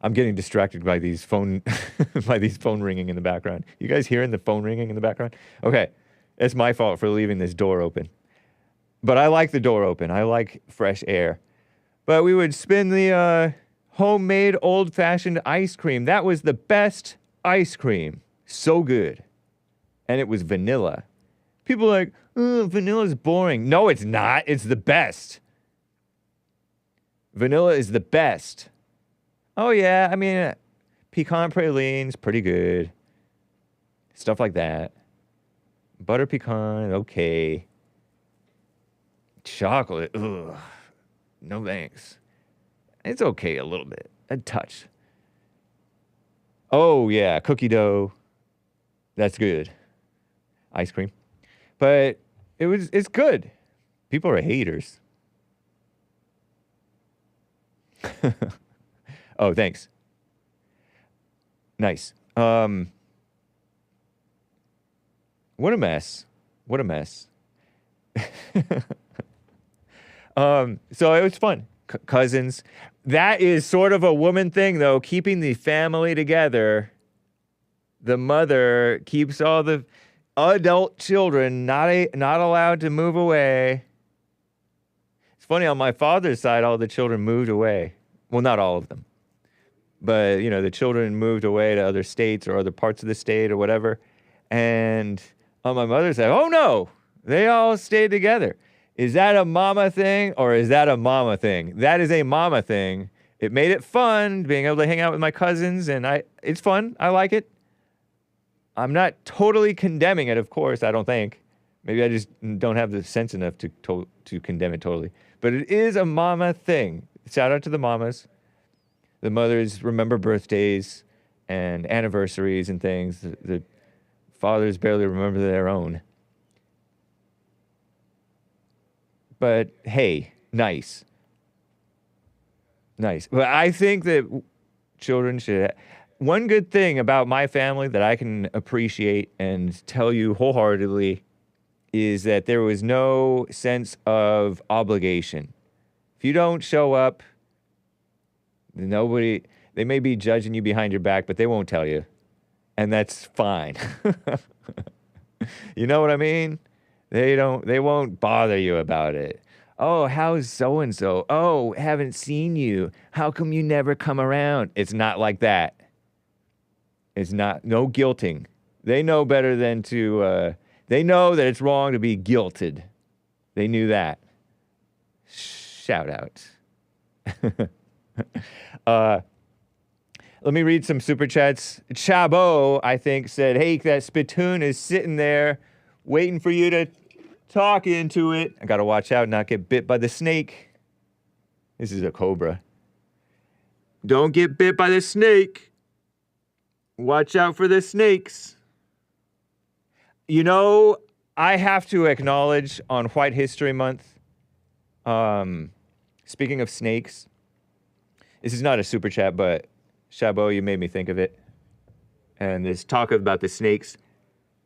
I'm getting distracted by these phone ringing in the background. You guys hearing the phone ringing in the background? Okay, it's my fault for leaving this door open. But I like the door open. I like fresh air. But we would spin the homemade old-fashioned ice cream. That was the best ice cream. So good. And it was vanilla. People are like, oh, vanilla's boring. No, it's not. It's the best. Vanilla is the best. Oh, yeah. I mean, pecan praline's pretty good. Stuff like that. Butter pecan, okay. Chocolate, ugh. No thanks. It's okay a little bit. A touch. Oh, yeah. Cookie dough. That's good. Ice cream. But it's good. People are haters. Oh, thanks. Nice. What a mess. What a mess. So it was fun. Cousins. That is sort of a woman thing, though, keeping the family together. The mother keeps all the adult children not allowed to move away. It's funny, on my father's side, all the children moved away. Well, not all of them. But, you know, the children moved away to other states or other parts of the state or whatever. And on my mother's side, oh no, they all stayed together. Is that a mama thing or is that a mama thing? That is a mama thing. It made it fun being able to hang out with my cousins, and it's fun. I like it. I'm not totally condemning it, of course, I don't think. Maybe I just don't have the sense enough to condemn it totally. But it is a mama thing. Shout out to the mamas. The mothers remember birthdays and anniversaries and things. The fathers barely remember their own. But hey, nice. Nice. But I think that children should... One good thing about my family that I can appreciate and tell you wholeheartedly is that there was no sense of obligation. If you don't show up, they may be judging you behind your back, but they won't tell you. And that's fine. You know what I mean? They won't bother you about it. Oh, how's so-and-so? Oh, haven't seen you. How come you never come around? It's not like that. It's not, no guilting. They know better than to, they know that it's wrong to be guilted. They knew that. Shout out. Let me read some super chats. Chabo, I think, said, hey, that Spittoon is sitting there waiting for you to talk into it. I gotta watch out, not get bit by the snake. This is a cobra. Don't get bit by the snake. Watch out for the snakes. You know, I have to acknowledge on White History Month, speaking of snakes, this is not a super chat, but Chabot, you made me think of it. And this talk about the snakes.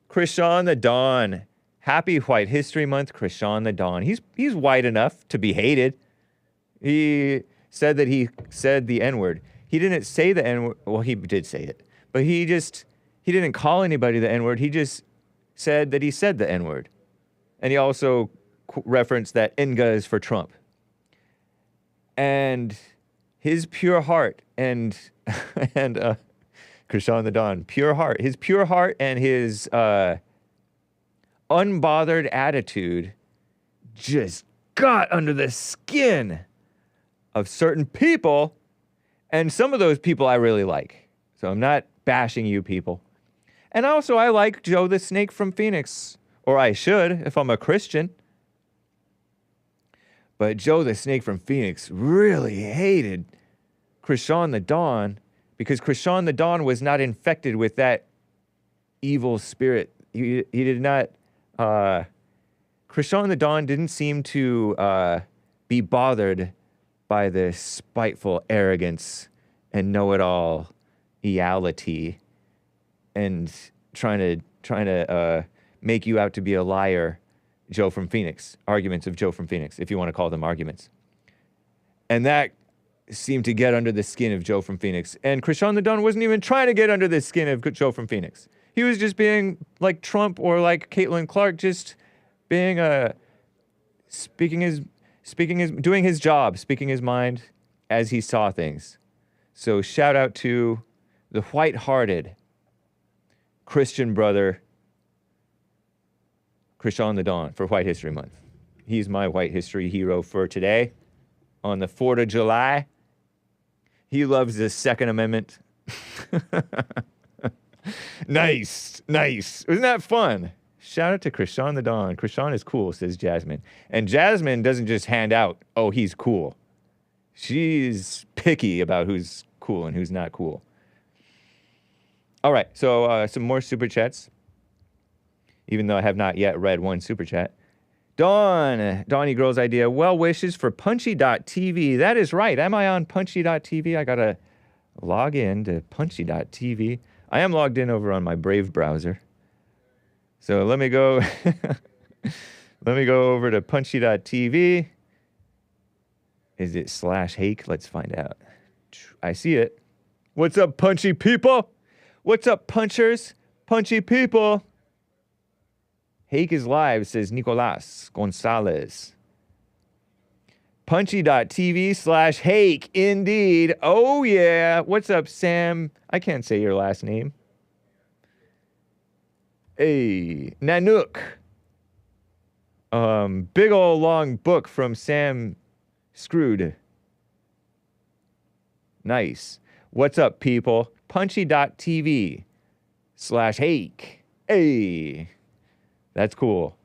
Crishaun the Don. Happy White History Month, Crishaun the Don. He's white enough to be hated. He said that he said the N-word. He didn't say the N-word. Well, he did say it. But he didn't call anybody the N-word. He just said that he said the N-word. And he also referenced that Inga is for Trump. And his pure heart and Crishaun the Don, pure heart. His pure heart and his unbothered attitude just got under the skin of certain people. And some of those people I really like. So I'm not bashing you people. And also, I like Joe the Snake from Phoenix. Or I should, if I'm a Christian. But Joe the Snake from Phoenix really hated Crishaun the Don because Crishaun the Don was not infected with that evil spirit. He did not... Crishaun the Don didn't seem to be bothered by the spiteful arrogance and know-it-all reality and trying to make you out to be a liar, Joe from Phoenix. Arguments of Joe from Phoenix, if you want to call them arguments. And that seemed to get under the skin of Joe from Phoenix. And Crishaun the Don wasn't even trying to get under the skin of Joe from Phoenix. He was just being like Trump or like Caitlin Clark, just being doing his job, speaking his mind as he saw things. So shout out to the white-hearted Christian brother, Crishaun the Don, for White History Month. He's my white history hero for today. On the 4th of July, he loves the Second Amendment. Nice. Isn't that fun? Shout out to Crishaun the Don. Crishaun is cool, says Jasmine. And Jasmine doesn't just hand out, oh, he's cool. She's picky about who's cool and who's not cool. All right, so some more super chats. Even though I have not yet read one super chat. Donnie Girl's idea, well wishes for Punchy.tv. That is right. Am I on Punchy.tv? I got to log in to Punchy.tv. I am logged in over on my Brave browser. So let me go over to Punchy.tv. Is it /Hake? Let's find out. I see it. What's up, punchy people? What's up, punchers? Punchy people. Hake is live, says Nicolas Gonzalez. Punchy.tv/Hake, indeed. Oh, yeah. What's up, Sam? I can't say your last name. Hey, Nanook. Big ol' long book from Sam Screwed. Nice. What's up, people? Punchy.tv/Hake. Hey. That's cool.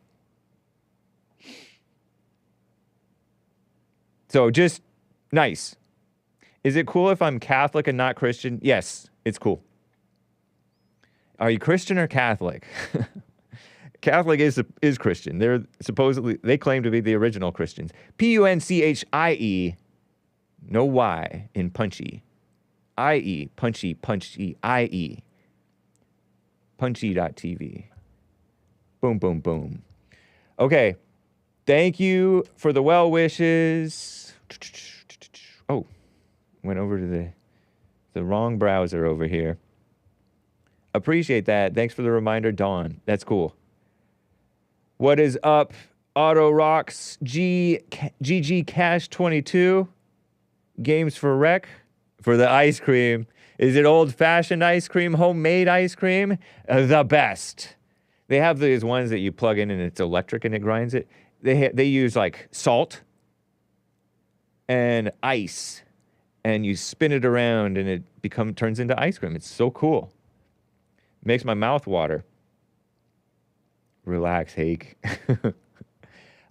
So just nice. Is it cool if I'm Catholic and not Christian? Yes, it's cool. Are you Christian or Catholic? Catholic is Christian. They're supposedly, they claim to be the original Christians. Punchie, no Y in punchy. IE, punchy, IE. Punchy.tv. Boom, boom, boom. Okay. Thank you for the well wishes. Oh, went over to the wrong browser over here. Appreciate that. Thanks for the reminder, Dawn. That's cool. What is up, Auto Rocks, GG Cash 22, Games for Rec, for the ice cream. Is it old-fashioned ice cream, homemade ice cream? The best. They have these ones that you plug in and it's electric and it grinds it. They use like salt and ice, and you spin it around and it turns into ice cream. It's so cool. Makes my mouth water. Relax, Hake.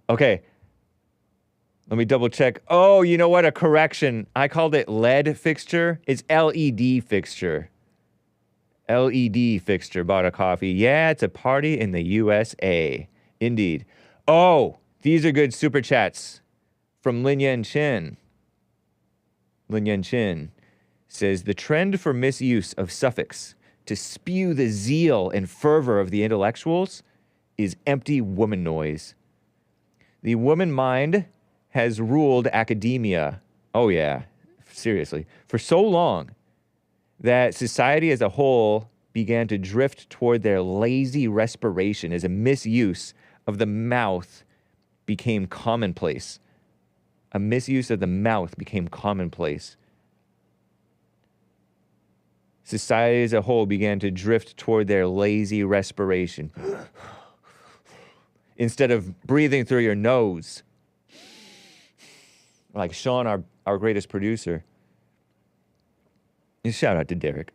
Okay. Let me double check. Oh, you know what? A correction. I called it LED fixture. It's LED fixture. LED fixture. Bought a coffee. Yeah, it's a party in the USA. Indeed. Oh, these are good super chats from Lin Yen Chin. Lin Yen Chin says, the trend for misuse of suffix to spew the zeal and fervor of the intellectuals is empty woman noise. The woman mind has ruled academia. Oh yeah, seriously. For so long that society as a whole began to drift toward their lazy respiration as a misuse of the mouth became commonplace. A misuse of the mouth became commonplace. Society as a whole began to drift toward their lazy respiration. Instead of breathing through your nose. Like Sean, our greatest producer. Shout out to Derek.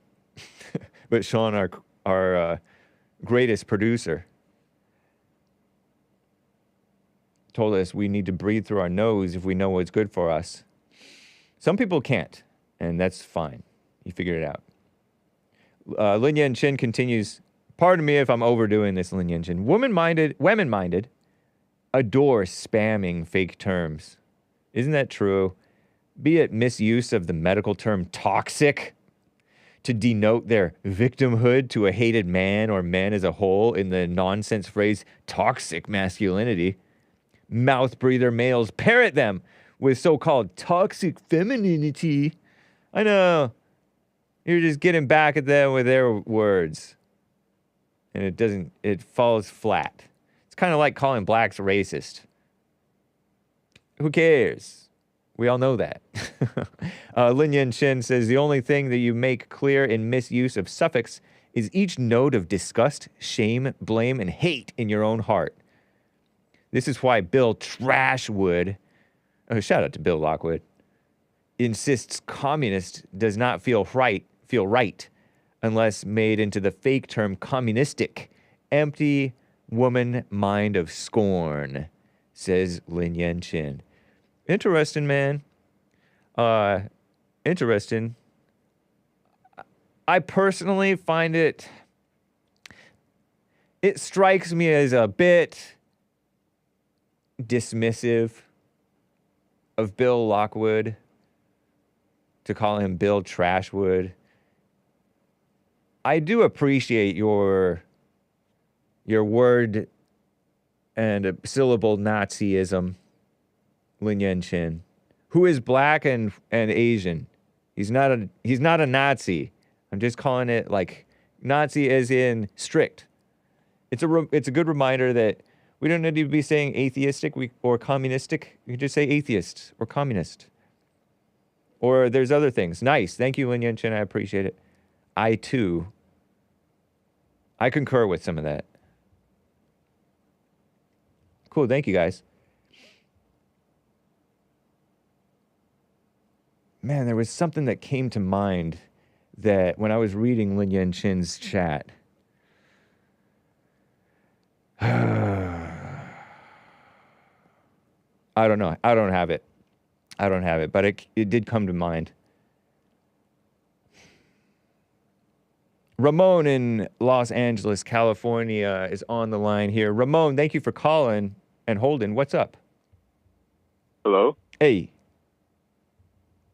But Sean, our greatest producer, told us we need to breathe through our nose if we know what's good for us. Some people can't, and that's fine. You figured it out. Lin Yen Chin continues, pardon me if I'm overdoing this, Lin Yen Chin. Women-minded adore spamming fake terms. Isn't that true? Be it misuse of the medical term toxic to denote their victimhood to a hated man or men as a whole in the nonsense phrase toxic masculinity. Mouth breather males parrot them with so-called toxic femininity. I know. You're just getting back at them with their words. And it falls flat. It's kind of like calling blacks racist. Who cares? We all know that. Lin Yen Chin says, the only thing that you make clear in misuse of suffix is each note of disgust, shame, blame, and hate in your own heart. This is why Bill Trashwood, shout out to Bill Lockwood, insists communist does not feel right unless made into the fake term communistic, empty woman mind of scorn, says Lin Yen Chin. Interesting, man. Interesting. I personally find it strikes me as a bit dismissive of Bill Lockwood to call him Bill Trashwood. I do appreciate your word and a syllable Nazism, Lin Yen Chin, who is black and Asian. He's not a Nazi. I'm just calling it like Nazi as in strict. it's a good reminder that we don't need to be saying atheistic or communistic. We can just say atheist or communist. Or there's other things. Nice. Thank you, Lin Yen Chin. I appreciate it. I concur with some of that. Cool. Thank you, guys. Man, there was something that came to mind that when I was reading Lin Yen Chin's chat. I don't know. I don't have it. But it did come to mind. Ramon in Los Angeles, California is on the line here. Ramon, thank you for calling and holding. What's up? Hello? Hey.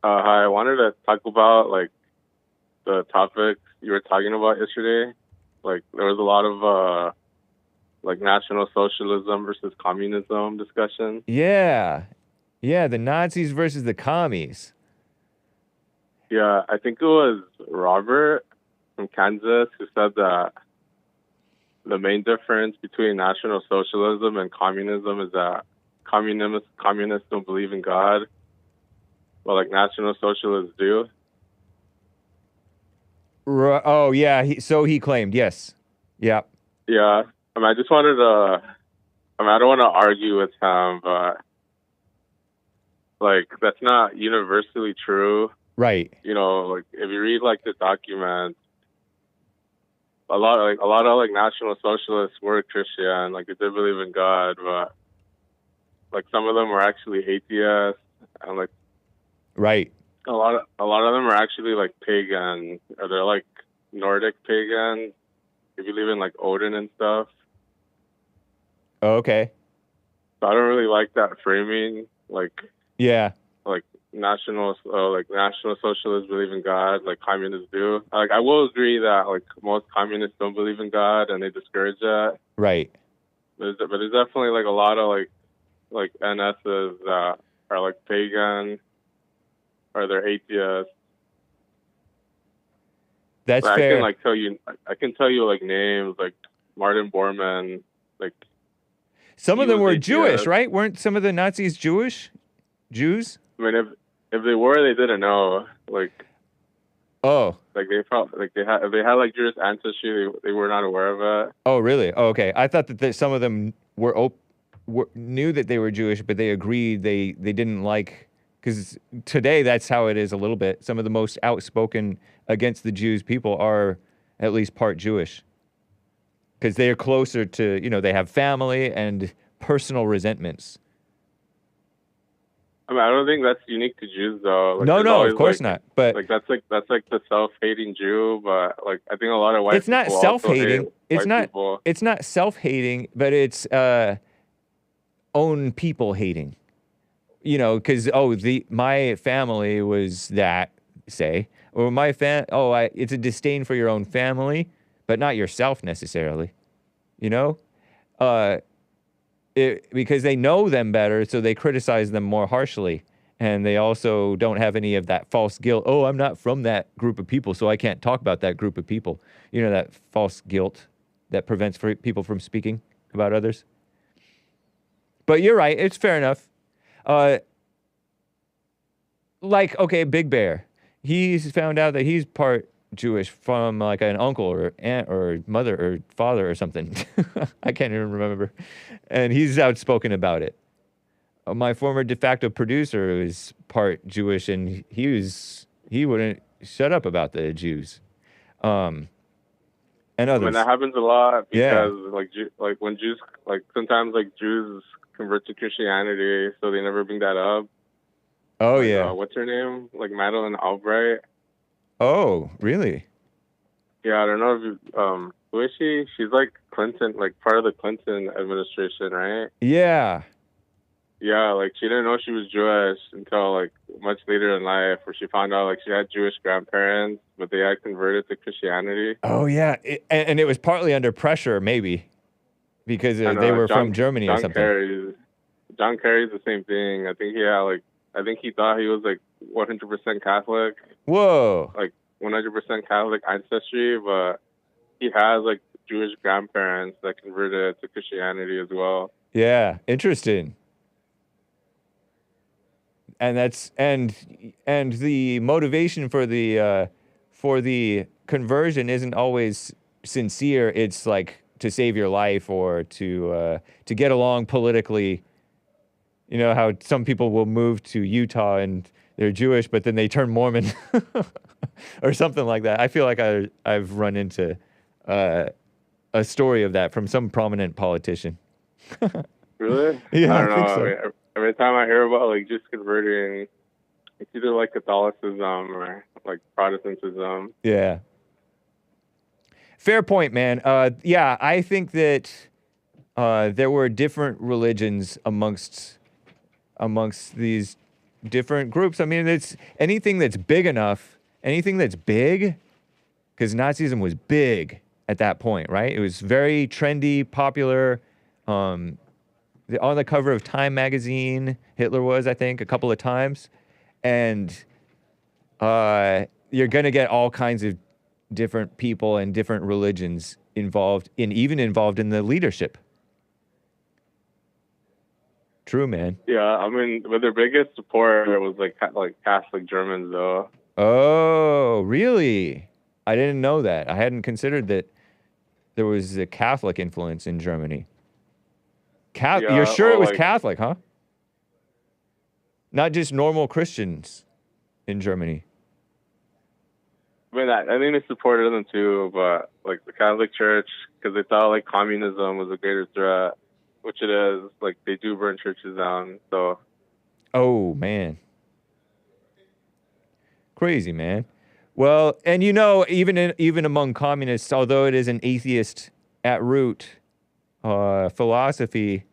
Hi, I wanted to talk about, like, the topics you were talking about yesterday. Like, there was a lot of, like, National Socialism versus communism discussion. Yeah. Yeah, the Nazis versus the commies. Yeah, I think it was Robert from Kansas who said that the main difference between National Socialism and communism is that communists don't believe in God, but, like, National Socialists do. Oh, yeah, so he claimed, yes. Yeah. Yeah, I mean, I just wanted to, I don't want to argue with him, but, like, that's not universally true. Right. You know, like, if you read, like, the documents, a lot of National Socialists were Christian, like, they did believe in God, but, like, some of them were actually atheists, and, like, right. A lot of them are actually, like, pagan, or they're, like, Nordic pagan. They believe in, like, Odin and stuff. Oh, okay. So I don't really like that framing. Like, yeah, like national socialists believe in God, like communists do. Like, I will agree that, like, most communists don't believe in God and they discourage that. Right. But there's definitely, like, a lot of like NSs that are, like, pagan or they're atheists. That's but fair. I can tell you like names like Martin Bormann, like. Some of them were Jewish, right? Weren't some of the Nazis Jews? I mean, if they were, they didn't know. Like, oh, like they probably if they had like Jewish ancestry, they were not aware of it. Oh, really? Oh, okay. I thought that some of them knew that they were Jewish, but they agreed they didn't like, because today that's how it is a little bit. Some of the most outspoken against the Jews people are at least part Jewish, because they are closer to, they have family and personal resentments. I mean, I don't think that's unique to Jews, though. Like, no, of course not. But like that's like the self-hating Jew. But like, I think a lot of white people. It's not self-hating. People. It's not self-hating, but it's own people hating. Because my family was that, say, or it's a disdain for your own family, but not yourself necessarily. Because they know them better, so they criticize them more harshly. And they also don't have any of that false guilt. Oh, I'm not from that group of people, so I can't talk about that group of people. That false guilt that prevents people from speaking about others. But you're right. It's fair enough. Big Bear. He's found out that he's part Jewish from like an uncle or aunt or mother or father or something. I can't even remember. And he's outspoken about it. My former de facto producer is part Jewish, and he wouldn't shut up about the Jews. And others. I mean, that happens a lot because like when Jews, like sometimes like Jews convert to Christianity, so they never bring that up. Oh, like, yeah. What's her name? Like Madeleine Albright. Oh, really? Yeah, I don't know if you, who is she? She's like Clinton, like part of the Clinton administration, right? Yeah. Yeah, like she didn't know she was Jewish until like much later in life, where she found out like she had Jewish grandparents, but they had converted to Christianity. Oh, yeah. And it was partly under pressure, maybe, because they were from Germany or something. John Kerry's the same thing. I think he thought he was like 100% Catholic. Whoa. Like 100% Catholic ancestry, but he has like Jewish grandparents that converted to Christianity as well. Yeah, interesting. And that's and the motivation for the conversion isn't always sincere. It's like to save your life or to get along politically. You know how some people will move to Utah and they're Jewish, but then they turn Mormon or something like that. I feel like I've run into a story of that from some prominent politician. Really? Yeah, I don't know. think so. I mean, every time I hear about like just converting, it's either like Catholicism or like Protestantism. Yeah. Fair point, man. Yeah, I think that there were different religions amongst these different groups. I mean, it's anything that's big enough, anything that's big, because Nazism was big at that point, right? It was very trendy, popular. On the cover of Time magazine, Hitler was, I think, a couple of times. And you're going to get all kinds of different people and different religions involved in the leadership. True, man. Yeah, I mean, but their biggest supporter was like Catholic Germans, though. Oh, really? I didn't know that. I hadn't considered that there was a Catholic influence in Germany. Yeah, you're sure well, it was like- Catholic, huh? Not just normal Christians in Germany. I mean, I think they supported them too, but like the Catholic Church, because they thought like communism was a greater threat, which it is. Like they do burn churches down, so. Oh, man. Crazy, man. Well, and you know, even among communists, although it is an atheist at root philosophy,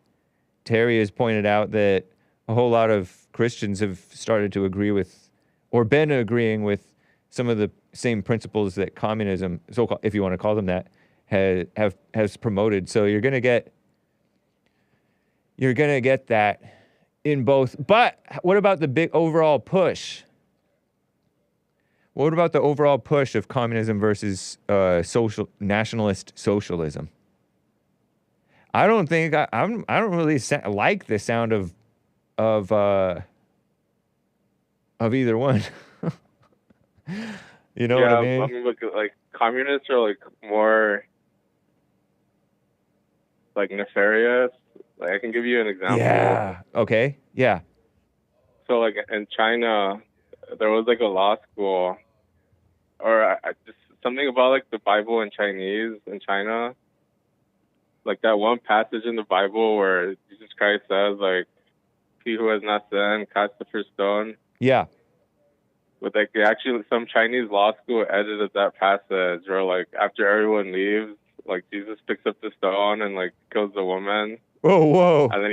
Terry has pointed out that a whole lot of Christians have started to agree with, or been agreeing with, some of the same principles that communism, so-called, if you want to call them that, has promoted. So you're gonna get that in both. But what about the big overall push? What about the overall push of communism versus nationalist socialism? I don't think I don't really like the sound of either one. You know what I mean? I mean, look, like communists are like more like nefarious. Like I can give you an example. Yeah. Okay. Yeah. So like in China, there was like a law school, or just something about like the Bible in Chinese in China. Like that one passage in the Bible where Jesus Christ says like, "He who has not sinned, cast the first stone." Yeah. But like actually, some Chinese law school edited that passage where like after everyone leaves, like Jesus picks up the stone and like kills the woman. Whoa. And then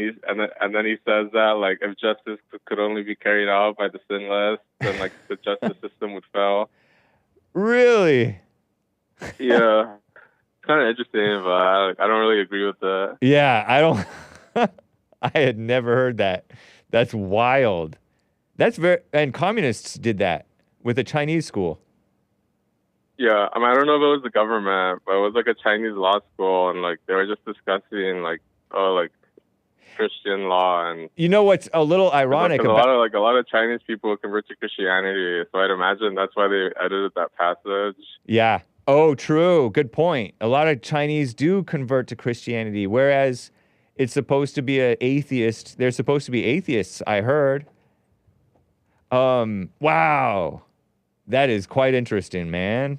he says that like if justice could only be carried out by the sinless, then like the justice system would fail. Really? Yeah, it's kind of interesting, but I don't really agree with that. Yeah, I don't. I had never heard that. That's wild. And communists did that with a Chinese school. Yeah, I mean I don't know if it was the government, but it was like a Chinese law school, and like they were just discussing like Christian law, and You know what's a little ironic a about? lot of Chinese people convert to Christianity, so I'd imagine that's why they edited that passage. Yeah. Oh, true. Good point. A lot of Chinese do convert to Christianity, whereas it's supposed to be an atheist. They're supposed to be atheists, I heard. Wow. That is quite interesting, man.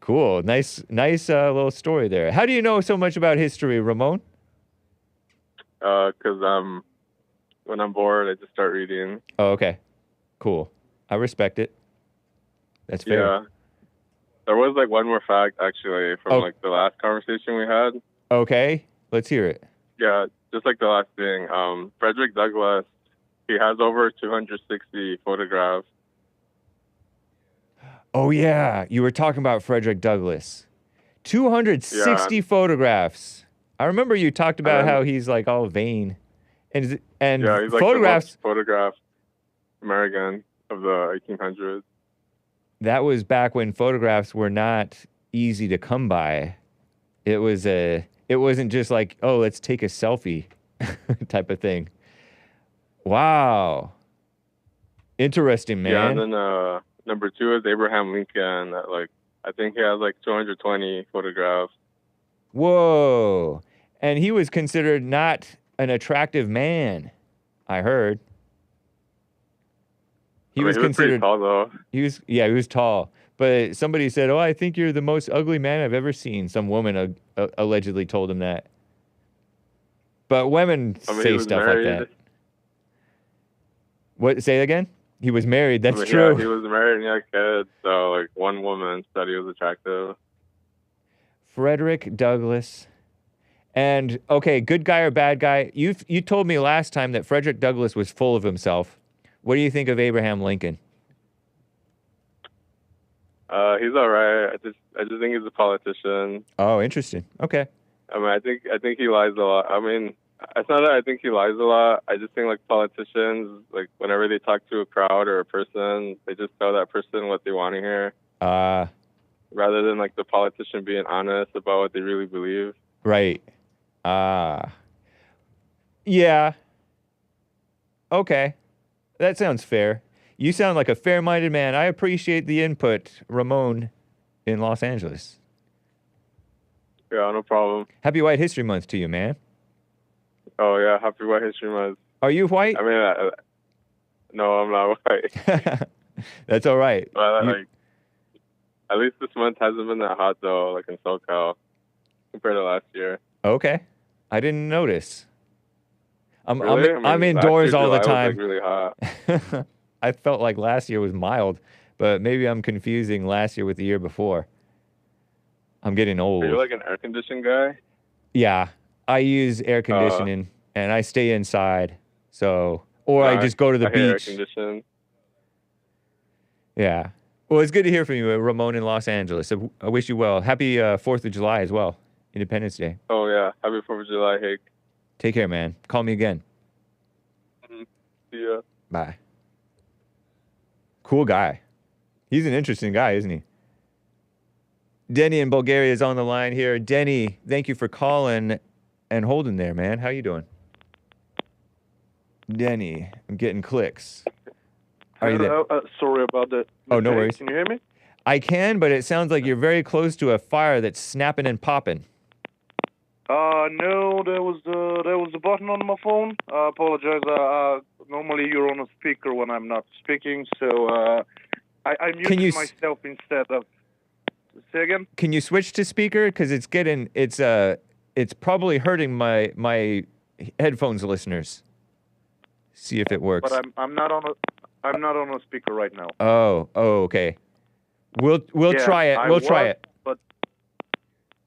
Cool. Nice little story there. How do you know so much about history, Ramon? Because when I'm bored, I just start reading. Oh, okay. Cool. I respect it. That's fair. Yeah. There was like one more fact actually from like the last conversation we had. Okay. Let's hear it. Yeah, just like the last thing. Frederick Douglass, he has over 260 photographs. Oh, yeah. You were talking about Frederick Douglass. 260 photographs. I remember you talked about how he's like all vain. And yeah, he's like photographs. the most photographed American of the 1800s. that was back when photographs were not easy to come by. It wasn't just like, oh, let's take a selfie type of thing. Wow. Interesting, man. Yeah, and then number 2 is Abraham Lincoln. I think he has like 220 photographs. Whoa. And he was considered not an attractive man, I heard. He was considered pretty tall, though. He was tall. But somebody said, "Oh, I think you're the most ugly man I've ever seen." Some woman allegedly told him that. But women say stuff like that. What? Say it again? He was married. That's true. Yeah, he was married and he had kids. So, like, one woman said he was attractive. Frederick Douglass. And, okay, good guy or bad guy? You told me last time that Frederick Douglass was full of himself. What do you think of Abraham Lincoln? He's all right. I just think he's a politician. Oh, interesting. Okay. I mean, I think he lies a lot. I mean, it's not that I think he lies a lot. I just think, like, politicians, like, whenever they talk to a crowd or a person, they just tell that person what they want to hear. Rather than, like, the politician being honest about what they really believe. Right. Yeah. Okay. That sounds fair. You sound like a fair-minded man. I appreciate the input, Ramon in Los Angeles. Yeah, no problem. Happy White History Month to you, man. Oh, yeah, happy White History Month. Are you white? I mean, no, I'm not white. That's all right. But, like, at least this month hasn't been that hot, though, like in SoCal, compared to last year. Okay. I didn't notice. Really? I'm indoors all the time. Was, like, really hot. I felt like last year was mild, but maybe I'm confusing last year with the year before. I'm getting old. Are you like an air conditioning guy? Yeah, I use air conditioning and I stay inside. So, or I just go to the beach. Air conditioning. Yeah. Well, it's good to hear from you, Ramon in Los Angeles. I wish you well. Happy 4th of July as well, Independence Day. Oh yeah, happy 4th of July, Hake. Take care, man. Call me again. See ya. Bye. Cool guy. He's an interesting guy, isn't he? Denny in Bulgaria is on the line here. Denny, thank you for calling and holding there, man. How you doing? Denny, I'm getting clicks. Are you there? Sorry about that. Oh, no worries. Can you hear me? I can, but it sounds like you're very close to a fire that's snapping and popping. No, there was a button on my phone. I apologize. Normally you're on a speaker when I'm not speaking, so I'm using myself instead of. Say again? Can you switch to speaker? Because it's probably hurting my headphones listeners. See if it works. But I'm not on a speaker right now. Oh, okay. We'll try it. We'll try it. But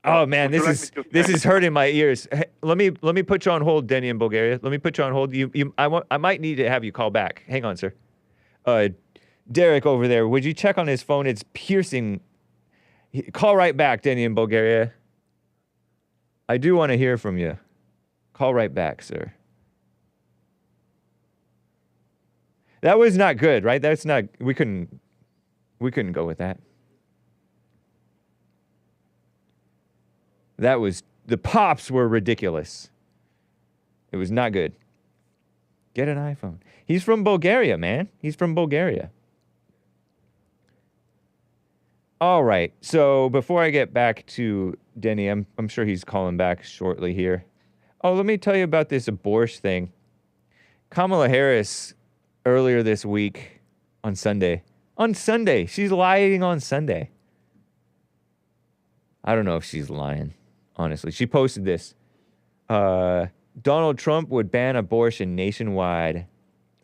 oh man, this is hurting my ears. Hey, let me put you on hold, Denny in Bulgaria. Let me put you on hold. I might need to have you call back. Hang on, sir. Derek over there, would you check on his phone? It's piercing. Call right back, Denny in Bulgaria. I do want to hear from you. Call right back, sir. That was not good, right? That's not. We couldn't go with that. The pops were ridiculous. It was not good. Get an iPhone. He's from Bulgaria, man. He's from Bulgaria. All right. So before I get back to Denny, I'm sure he's calling back shortly here. Oh, let me tell you about this aborsh thing. Kamala Harris earlier this week on Sunday. She's lying on Sunday. I don't know if she's lying, honestly. She posted this. Donald Trump would ban abortion nationwide.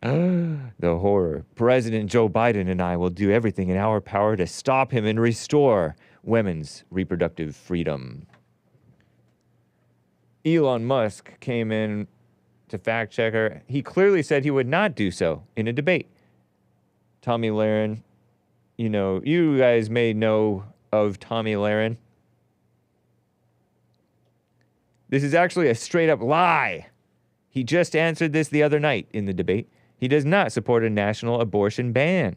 The horror. President Joe Biden and I will do everything in our power to stop him and restore women's reproductive freedom. Elon Musk came in to fact check her. He clearly said he would not do so in a debate. Tommy Lahren, you guys may know of Tommy Lahren. This is actually a straight up lie. He just answered this the other night in the debate. He does not support a national abortion ban.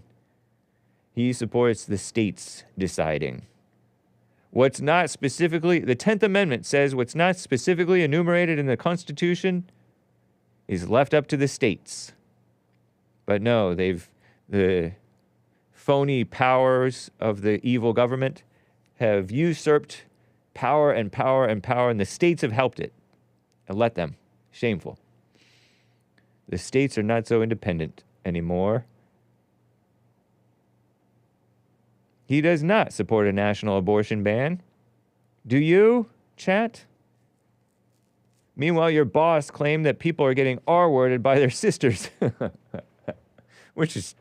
He supports the states deciding. What's not specifically, the 10th Amendment says what's not specifically enumerated in the Constitution is left up to the states. But no, the phony powers of the evil government have usurped power and power and power, and the states have helped it. And let them. Shameful. The states are not so independent anymore. He does not support a national abortion ban. Do you, chat? Meanwhile, your boss claimed that people are getting R-worded by their sisters. Which is...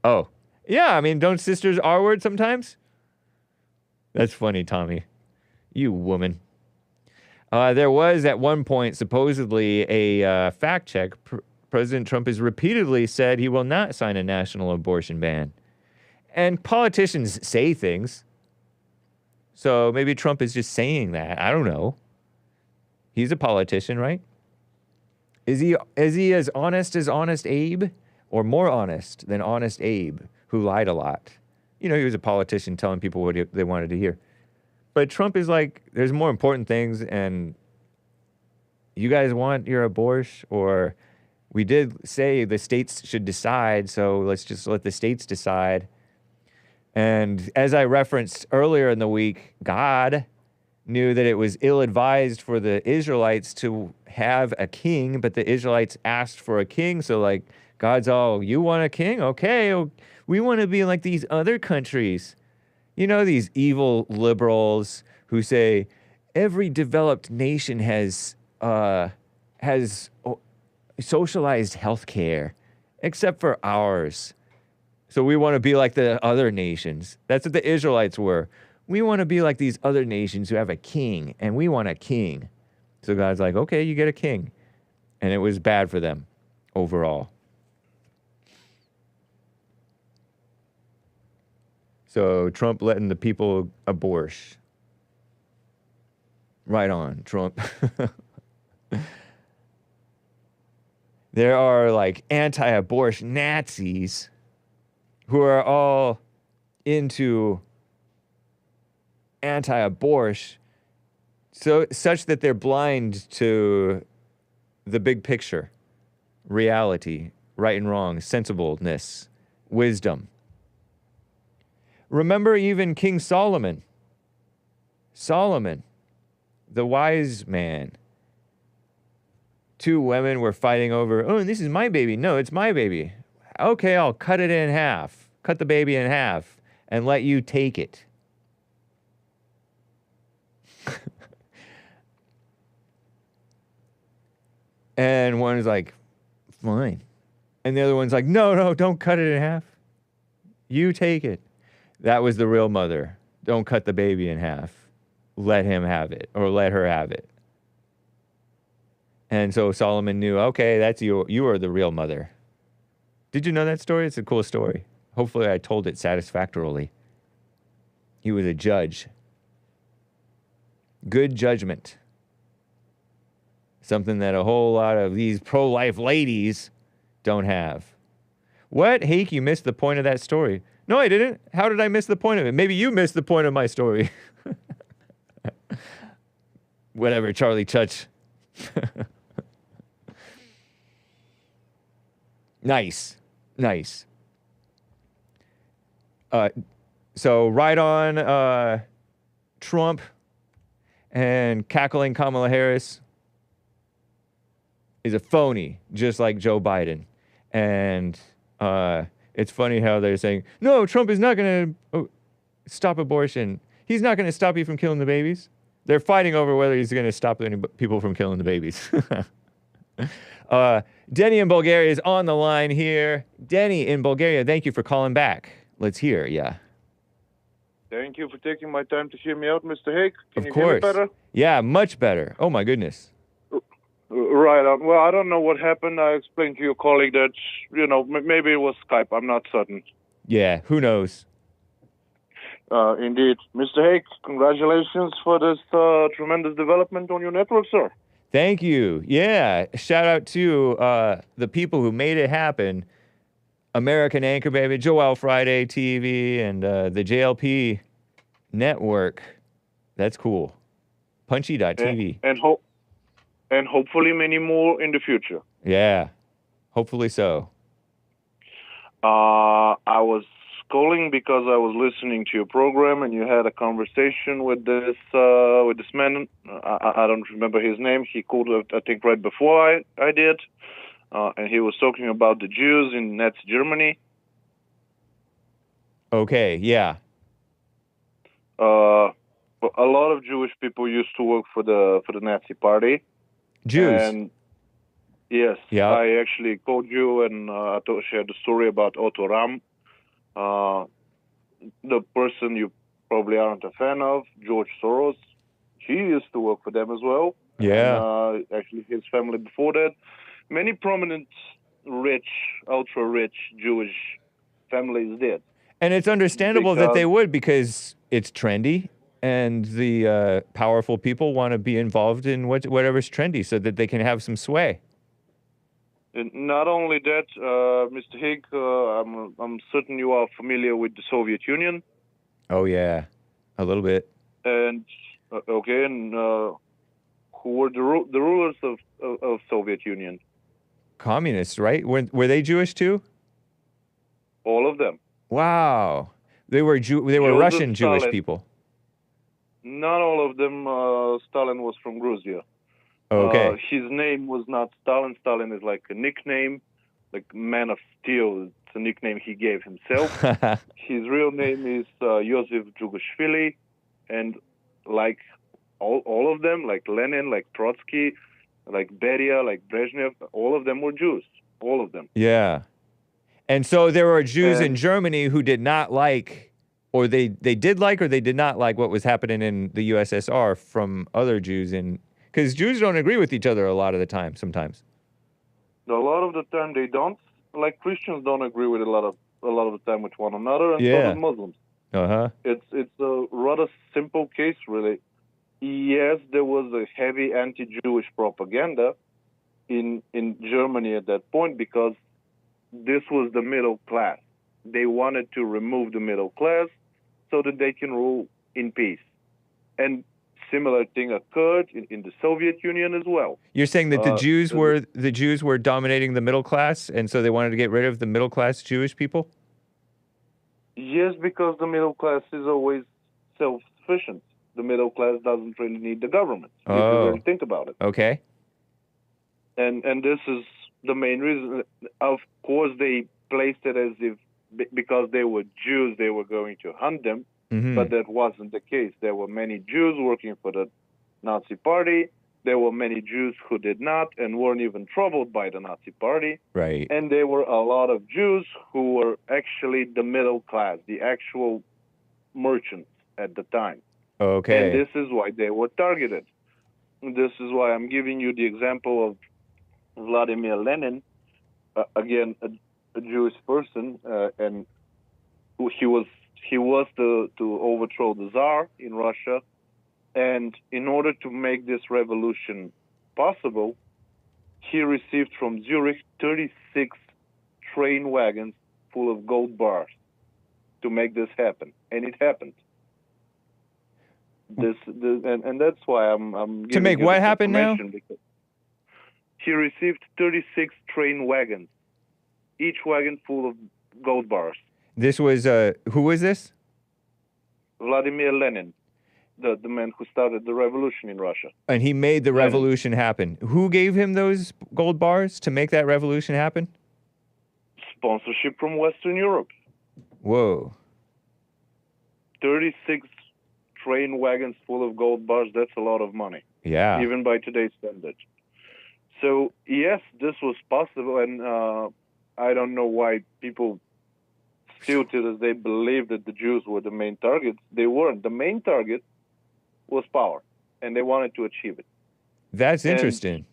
Oh. Yeah, I mean, don't sisters R-word sometimes? That's funny, Tommy. You woman. There was, at one point, supposedly a fact check. President Trump has repeatedly said he will not sign a national abortion ban. And politicians say things. So maybe Trump is just saying that. I don't know. He's a politician, right? Is he as Honest Abe? Or more honest than Honest Abe, who lied a lot? You know, he was a politician telling people what they wanted to hear. But Trump is like, there's more important things, and you guys want your abortion? Or we did say the states should decide, so let's just let the states decide. And as I referenced earlier in the week, God knew that it was ill-advised for the Israelites to have a king, but the Israelites asked for a king, so like, God's all, you want a king? Okay, we want to be like these other countries. You know, these evil liberals who say every developed nation has socialized healthcare, except for ours. So we want to be like the other nations. That's what the Israelites were. We want to be like these other nations who have a king, and we want a king. So God's like, okay, you get a king. And it was bad for them overall. So Trump letting the people aborsh. Right on, Trump. There are like anti-abortion Nazis who are all into anti-abortion, such that they're blind to the big picture, reality, right and wrong, sensibleness, wisdom. Remember even King Solomon. Solomon, the wise man. Two women were fighting over, oh, this is my baby. No, it's my baby. Okay, I'll cut it in half. Cut the baby in half and let you take it. And one is like, fine. And the other one's like, no, don't cut it in half. You take it. That was the real mother. Don't cut the baby in half. Let him have it, or let her have it. And so Solomon knew, okay, that's you. You are the real mother. Did you know that story? It's a cool story. Hopefully I told it satisfactorily. He was a judge. Good judgment. Something that a whole lot of these pro-life ladies don't have. What? Hake, you missed the point of that story. No, I didn't. How did I miss the point of it? Maybe you missed the point of my story. Whatever, Charlie Chutch. Nice. So right on Trump and cackling Kamala Harris is a phony, just like Joe Biden. And it's funny how they're saying, no, Trump is not going to stop abortion. He's not going to stop you from killing the babies. They're fighting over whether he's going to stop any people from killing the babies. Denny in Bulgaria is on the line here. Denny in Bulgaria, thank you for calling back. Let's hear, yeah. Thank you for taking my time to hear me out, Mr. Hake. Can you hear me better? Yeah, much better. Oh, my goodness. Right on. Well, I don't know what happened. I explained to your colleague that, maybe it was Skype. I'm not certain. Yeah, who knows? Indeed. Mr. Hake, congratulations for this tremendous development on your network, sir. Thank you. Yeah, shout out to the people who made it happen. American Anchor Baby, Joel Friday TV, and the JLP network. That's cool. Punchy.tv. And hopefully many more in the future. Yeah, hopefully so. I was calling because I was listening to your program, and you had a conversation with this man. I don't remember his name. He called, I think, right before I did, and he was talking about the Jews in Nazi Germany. Okay, yeah. A lot of Jewish people used to work for the Nazi Party. Jews. And yes, yeah. I actually called you and I shared the story about Otto Ram, the person you probably aren't a fan of, George Soros. He used to work for them as well. Yeah. And, actually, his family before that. Many prominent, rich, ultra-rich Jewish families did. And it's understandable that they would, because it's trendy, and the powerful people want to be involved in whatever's trendy so that they can have some sway. And not only that, Mr. Hake, I'm certain you are familiar with the Soviet Union. Oh, yeah. A little bit. And, okay, and who were the rulers of Soviet Union? Communists, right? Were they Jewish too? All of them. Wow. They were Russian Stalin. Jewish people. Not all of them. Stalin was from Georgia. Okay. His name was not Stalin. Stalin is like a nickname, like Man of Steel. It's a nickname he gave himself. His real name is Joseph Jugashvili, and like all of them, like Lenin, like Trotsky, like Beria, like Brezhnev, all of them were Jews. All of them. Yeah. And so there were Jews in Germany who did not like, or they did like, or they did not like what was happening in the USSR from other Jews in. Because Jews don't agree with each other a lot of the time, sometimes. A lot of the time they don't. Like Christians don't agree with a lot of the time with one another, and so do Muslims. Uh-huh. It's a rather simple case, really. Yes, there was a heavy anti-Jewish propaganda in Germany at that point because this was the middle class. They wanted to remove the middle class so that they can rule in peace. And similar thing occurred in the Soviet Union as well. You're saying that the Jews were dominating the middle class, and so they wanted to get rid of the middle class Jewish people? Yes, because the middle class is always self-sufficient. The middle class doesn't really need the government, if you really think about it. Okay. And this is the main reason. Of course, they placed it as if because they were Jews, they were going to hunt them. Mm-hmm. But that wasn't the case. There were many Jews working for the Nazi Party. There were many Jews who did not and weren't even troubled by the Nazi Party. Right. And there were a lot of Jews who were actually the middle class, the actual merchants at the time. Okay. And this is why they were targeted. This is why I'm giving you the example of Vladimir Lenin, again, a Jewish person, and he was to overthrow the Tsar in Russia, and in order to make this revolution possible, he received from Zurich 36 train wagons full of gold bars to make this happen, and it happened. And that's why I'm giving to make you what this happen now? Because he received 36 train wagons, each wagon full of gold bars. This was, who was this? Vladimir Lenin, the man who started the revolution in Russia. And he made the revolution happen. Who gave him those gold bars to make that revolution happen? Sponsorship from Western Europe. Whoa. 36 train wagons full of gold bars, that's a lot of money. Yeah. Even by today's standards. So, yes, this was possible, and I don't know why people still to this day believe that the Jews were the main targets. They weren't. The main target was power, and they wanted to achieve it. That's interesting.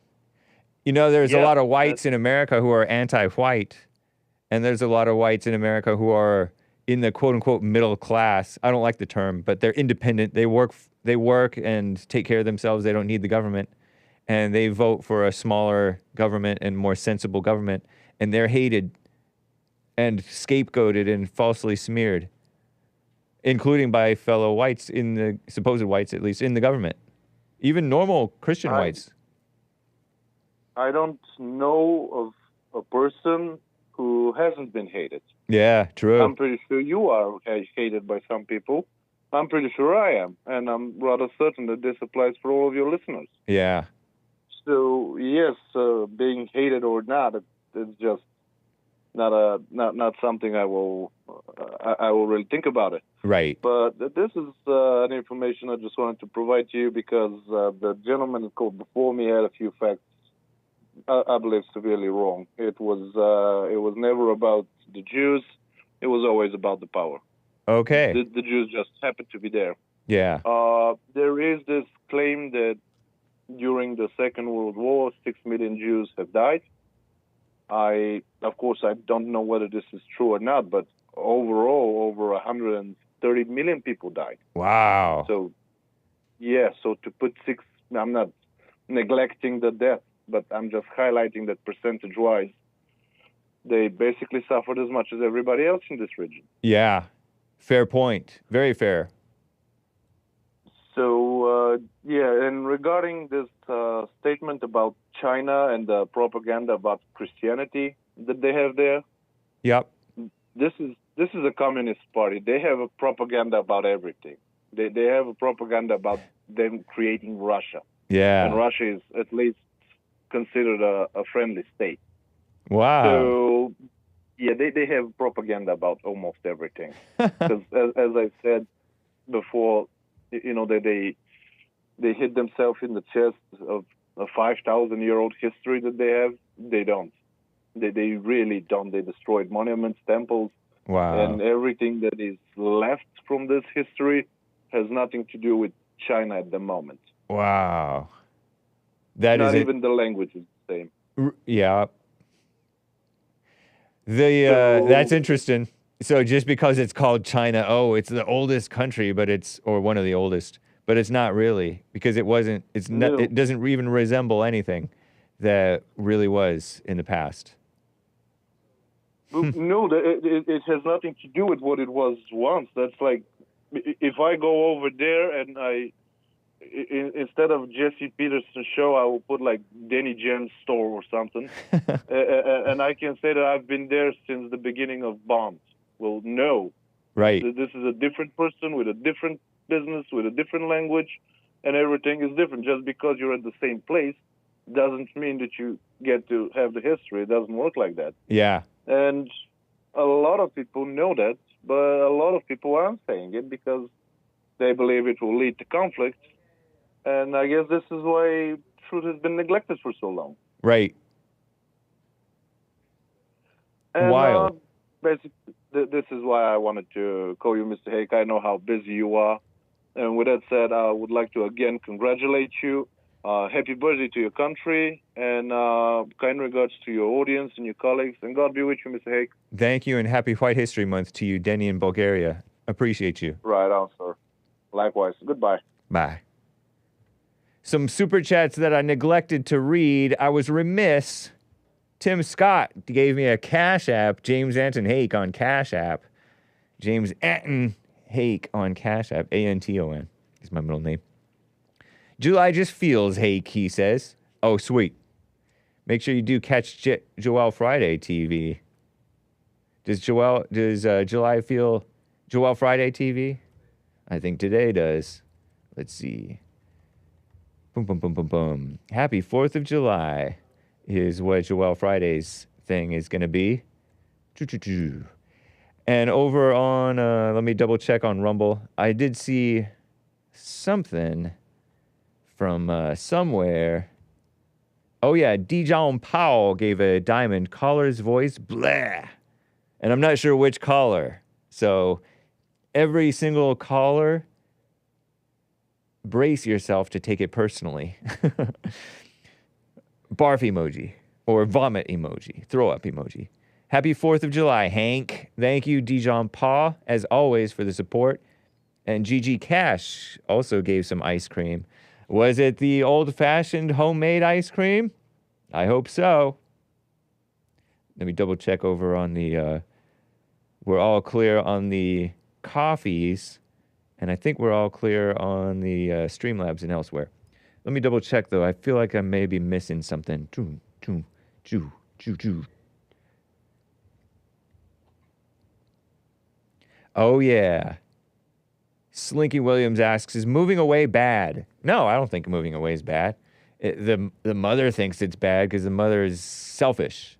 You know, there's a lot of whites in America who are anti-white, and there's a lot of whites in America who are in the quote-unquote middle class. I don't like the term, but they're independent. They work and take care of themselves. They don't need the government, and they vote for a smaller government and more sensible government, and they're hated and scapegoated and falsely smeared, including by fellow whites in the supposed whites, at least in the government, even normal Christian whites. I don't know of a person who hasn't been hated. Yeah, true. I'm pretty sure you are hated by some people. I'm pretty sure I am, and I'm rather certain that this applies for all of your listeners. Yeah. So yes, being hated or not, it's just not something I will really think about it. Right. But this is an information I just wanted to provide to you because the gentleman who called before me had a few facts I believe severely wrong. It was never about the Jews. It was always about the power. Okay. The Jews just happened to be there. Yeah. There is this claim that during the Second World War, 6 million Jews have died. Of course, I don't know whether this is true or not, but overall, over 130 million people died. Wow. So, yeah, so to put I'm not neglecting the death, but I'm just highlighting that percentage-wise, they basically suffered as much as everybody else in this region. Yeah. Fair point. Very fair. So, and regarding this statement about China and the propaganda about Christianity that they have there. Yep. This is a communist party. They have a propaganda about everything. They have a propaganda about them creating Russia. Yeah. And Russia is at least considered a friendly state. Wow. So, yeah, they have propaganda about almost everything. Because as I said before, they hit themselves in the chest of a 5,000-year-old history that they have. They don't. They really don't. They destroyed monuments, temples, wow, and everything that is left from this history has nothing to do with China at the moment. Wow. That Not is even the language is the same. Yeah. That's interesting. So just because it's called China, it's the oldest country, or one of the oldest, but it's not really, because it doesn't even resemble anything that really was in the past. No, it has nothing to do with what it was once. That's like, if I go over there and instead of Jesse Peterson's show, I will put like Denny Jen's store or something. And I can say that I've been there since the beginning of Bonds. Well, no. Right. This is a different person with a different business, with a different language, and everything is different. Just because you're at the same place doesn't mean that you get to have the history. It doesn't work like that. Yeah. And a lot of people know that, but a lot of people aren't saying it because they believe it will lead to conflict. And I guess this is why truth has been neglected for so long. Right. And, wild. Basically, this is why I wanted to call you Mr. Hake. I know how busy you are. And with that said, I would like to again congratulate you. Happy birthday to your country, and kind regards to your audience and your colleagues. And God be with you, Mr. Hake. Thank you, and happy White History Month to you, Denny in Bulgaria. Appreciate you. Right on, sir. Likewise. Goodbye. Bye. Some super chats that I neglected to read. I was remiss. Tim Scott gave me a Cash App. James Anton Hake on Cash App. James Anton Hake on Cash App. Anton is my middle name. July just feels Hake, he says. Oh, sweet. Make sure you do catch Joelle Friday TV. Does July feel Joelle Friday TV? I think today does. Let's see. Boom, boom, boom, boom, boom. Happy 4th of July is what Joelle Friday's thing is going to be. And over on, let me double check on Rumble. I did see something from somewhere. Oh, yeah, Dijon Powell gave a diamond. Caller's voice, blah. And I'm not sure which caller. So every single caller, brace yourself to take it personally. Barf emoji or vomit emoji, throw up emoji. Happy 4th of July, Hank. Thank you, Dijon Pa, as always, for the support. And Gigi Cash also gave some ice cream. Was it the old-fashioned homemade ice cream? I hope so. Let me double check over on the we're all clear on the coffees, and I think we're all clear on the Streamlabs and elsewhere. Let me double check, though. I feel like I may be missing something. Choo, choo, choo, choo, choo. Oh, yeah. Slinky Williams asks, is moving away bad? No, I don't think moving away is bad. The mother thinks it's bad because the mother is selfish.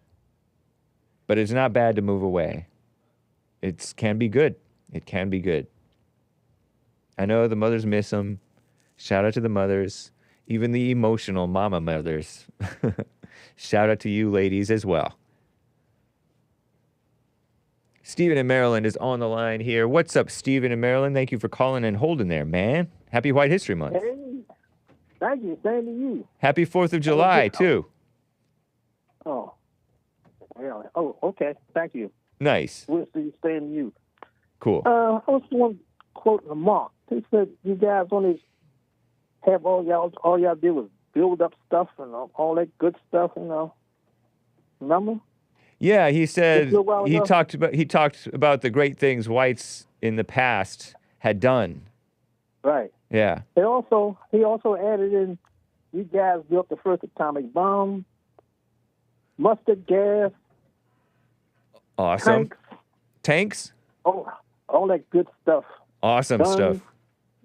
But it's not bad to move away. It can be good. It can be good. I know the mothers miss them. Shout out to the mothers. Even the emotional mama mothers. Shout out to you ladies as well. Stephen in Maryland is on the line here. What's up, Stephen in Maryland? Thank you for calling and holding there, man. Happy White History Month. Hey, thank you. Same to you. Happy 4th of July, too. Oh, really? Oh, okay. Thank you. Nice. We'll see. Same to you. Cool. I was one quoting Mark. He said, "You guys only have all y'all do was build up stuff and all that good stuff, you know. Remember?" Yeah, he said he talked about the great things whites in the past had done. Right. Yeah. He also added in, you guys built the first atomic bomb, mustard gas, awesome. Tanks? Oh, all that good stuff. Awesome stuff.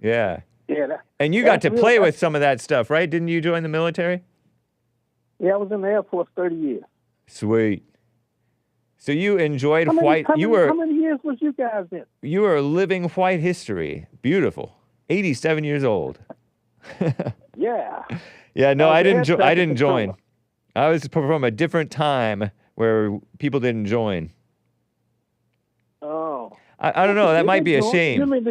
Yeah. Yeah. And you got to play with some of that stuff, right? Didn't you join the military? Yeah, I was in the Air Force 30 years. Sweet. So you enjoyed How How many years was you guys in? You were living white history. Beautiful. 87 years old. Yeah. Yeah, no, I didn't join. I was from a different time where people didn't join. Oh. I don't know. That might be a shame. You mean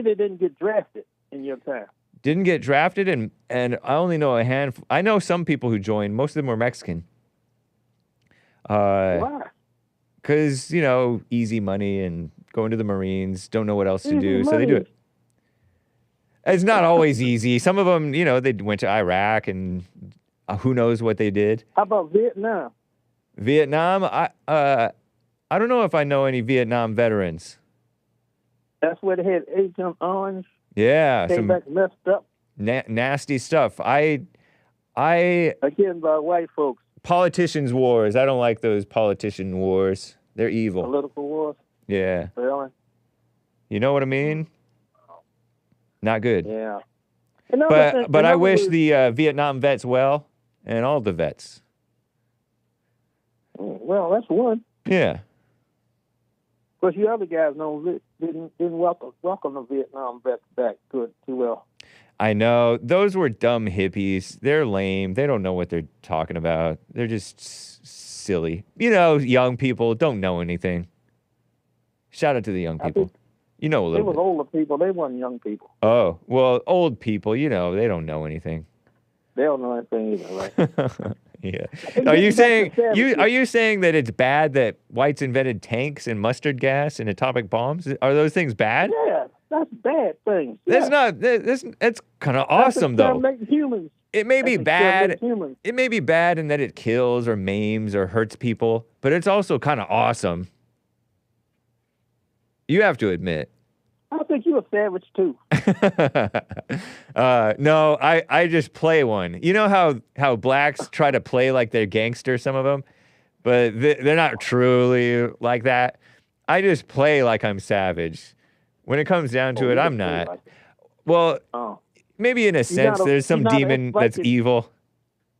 they didn't get drafted in your time? Didn't get drafted, and I only know a handful. I know some people who joined. Most of them were Mexican. Why? Because, easy money and going to the Marines, don't know what else to do, so they do it. It's not always easy. Some of them, they went to Iraq and who knows what they did. How about Vietnam? Vietnam? I don't know if I know any Vietnam veterans. That's where they had Agent Orange. Yeah. Came back messed up. Nasty stuff. Again, by white folks. Politicians' wars. I don't like those politician wars. They're evil. Political wars? Yeah. Really? You know what I mean? Not good. Yeah. But I wish the Vietnam vets well, and all the vets. Well, that's one. Yeah. Of course, you other guys didn't welcome the Vietnam vets back too well. I know. Those were dumb hippies. They're lame. They don't know what they're talking about. They're just silly. Young people don't know anything. Shout out to the young people. A little bit. They were older people. They weren't young people. Oh, well, old people, they don't know anything. They don't know anything either, right? Yeah. Are you saying that it's bad that whites invented tanks and mustard gas and atomic bombs? Are those things bad? Yeah, that's bad things. That's not. That's kind of awesome though. Humans. It may be bad. It may be bad in that it kills or maims or hurts people, but it's also kind of awesome. You have to admit. I think you're a savage too. No, I just play one. You know how blacks try to play like they're gangster, some of them, but they're not truly like that. I just play like I'm savage. When it comes down to it, I'm not. Like well, maybe in a sense, there's some demon that's evil.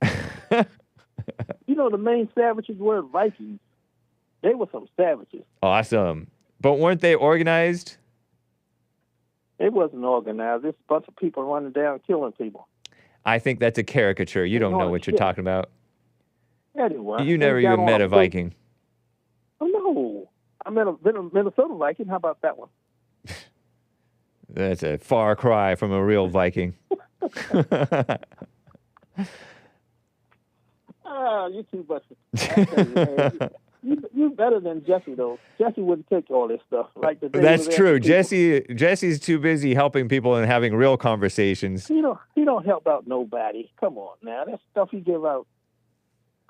The main savages were Vikings. They were some savages. Awesome. But weren't they organized? It wasn't organized. It's a bunch of people running down killing people. I think that's a caricature. You don't know what you're talking about. Anyway. You never even met a Viking. Oh, no. I met a Minnesota Viking. How about that one? That's a far cry from a real Viking. You too much. You better than Jesse, though. Jesse wouldn't take all this stuff. That's true. Jesse's too busy helping people and having real conversations. He don't help out nobody. Come on now. That stuff he give out,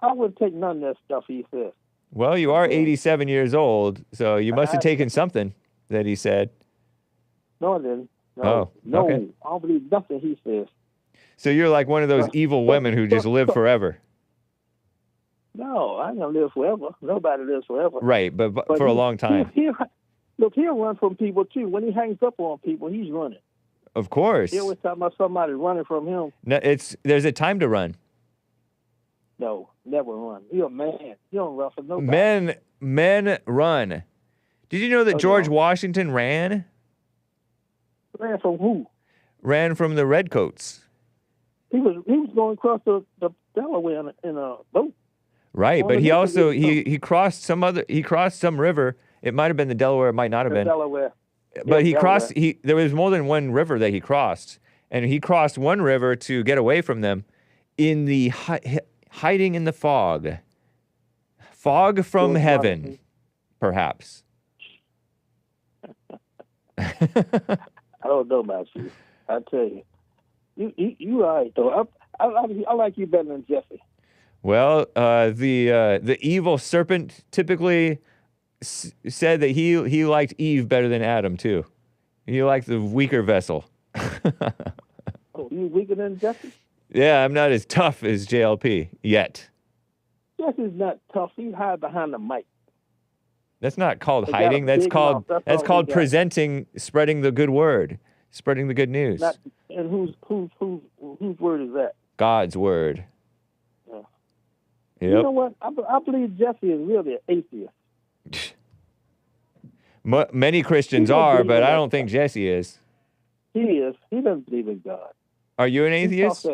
I wouldn't take none of that stuff he says. Well, you are 87 years old, so you must have taken something that he said. No, I didn't. No, Oh, no, okay. I don't believe nothing he says. So you're like one of those evil women who just live forever. No, I ain't gonna live forever. Nobody lives forever. Right, but for a long time. Look, he'll run from people too. When he hangs up on people, he's running. Of course. He always talking about somebody running from him. No, there's a time to run. No, never run. You're a man. You don't run from nobody. Men run. Did you know that George Washington ran? Ran from who? Ran from the Redcoats. He was going across the Delaware in a boat. Right, but he also he crossed some river. It might have been the Delaware, it might not have been. Delaware. But there was more than one river that he crossed. And he crossed one river to get away from them in the hiding in the fog. Fog from heaven, perhaps. I don't know about you. I tell you. You all right, though. I like you better than Jesse. Well, the evil serpent typically said that he liked Eve better than Adam, too. He liked the weaker vessel. Oh, you weaker than Jesse? Yeah, I'm not as tough as JLP yet. Jesse's not tough. He's hide behind the mic. That's not called hiding. That's called presenting, spreading the good word, spreading the good news. And whose word is that? God's word. Yeah. Yep. You know what? I believe Jesse is really an atheist. Many Christians are, but I don't think Jesse is. He is. He doesn't believe in God. Are you an atheist?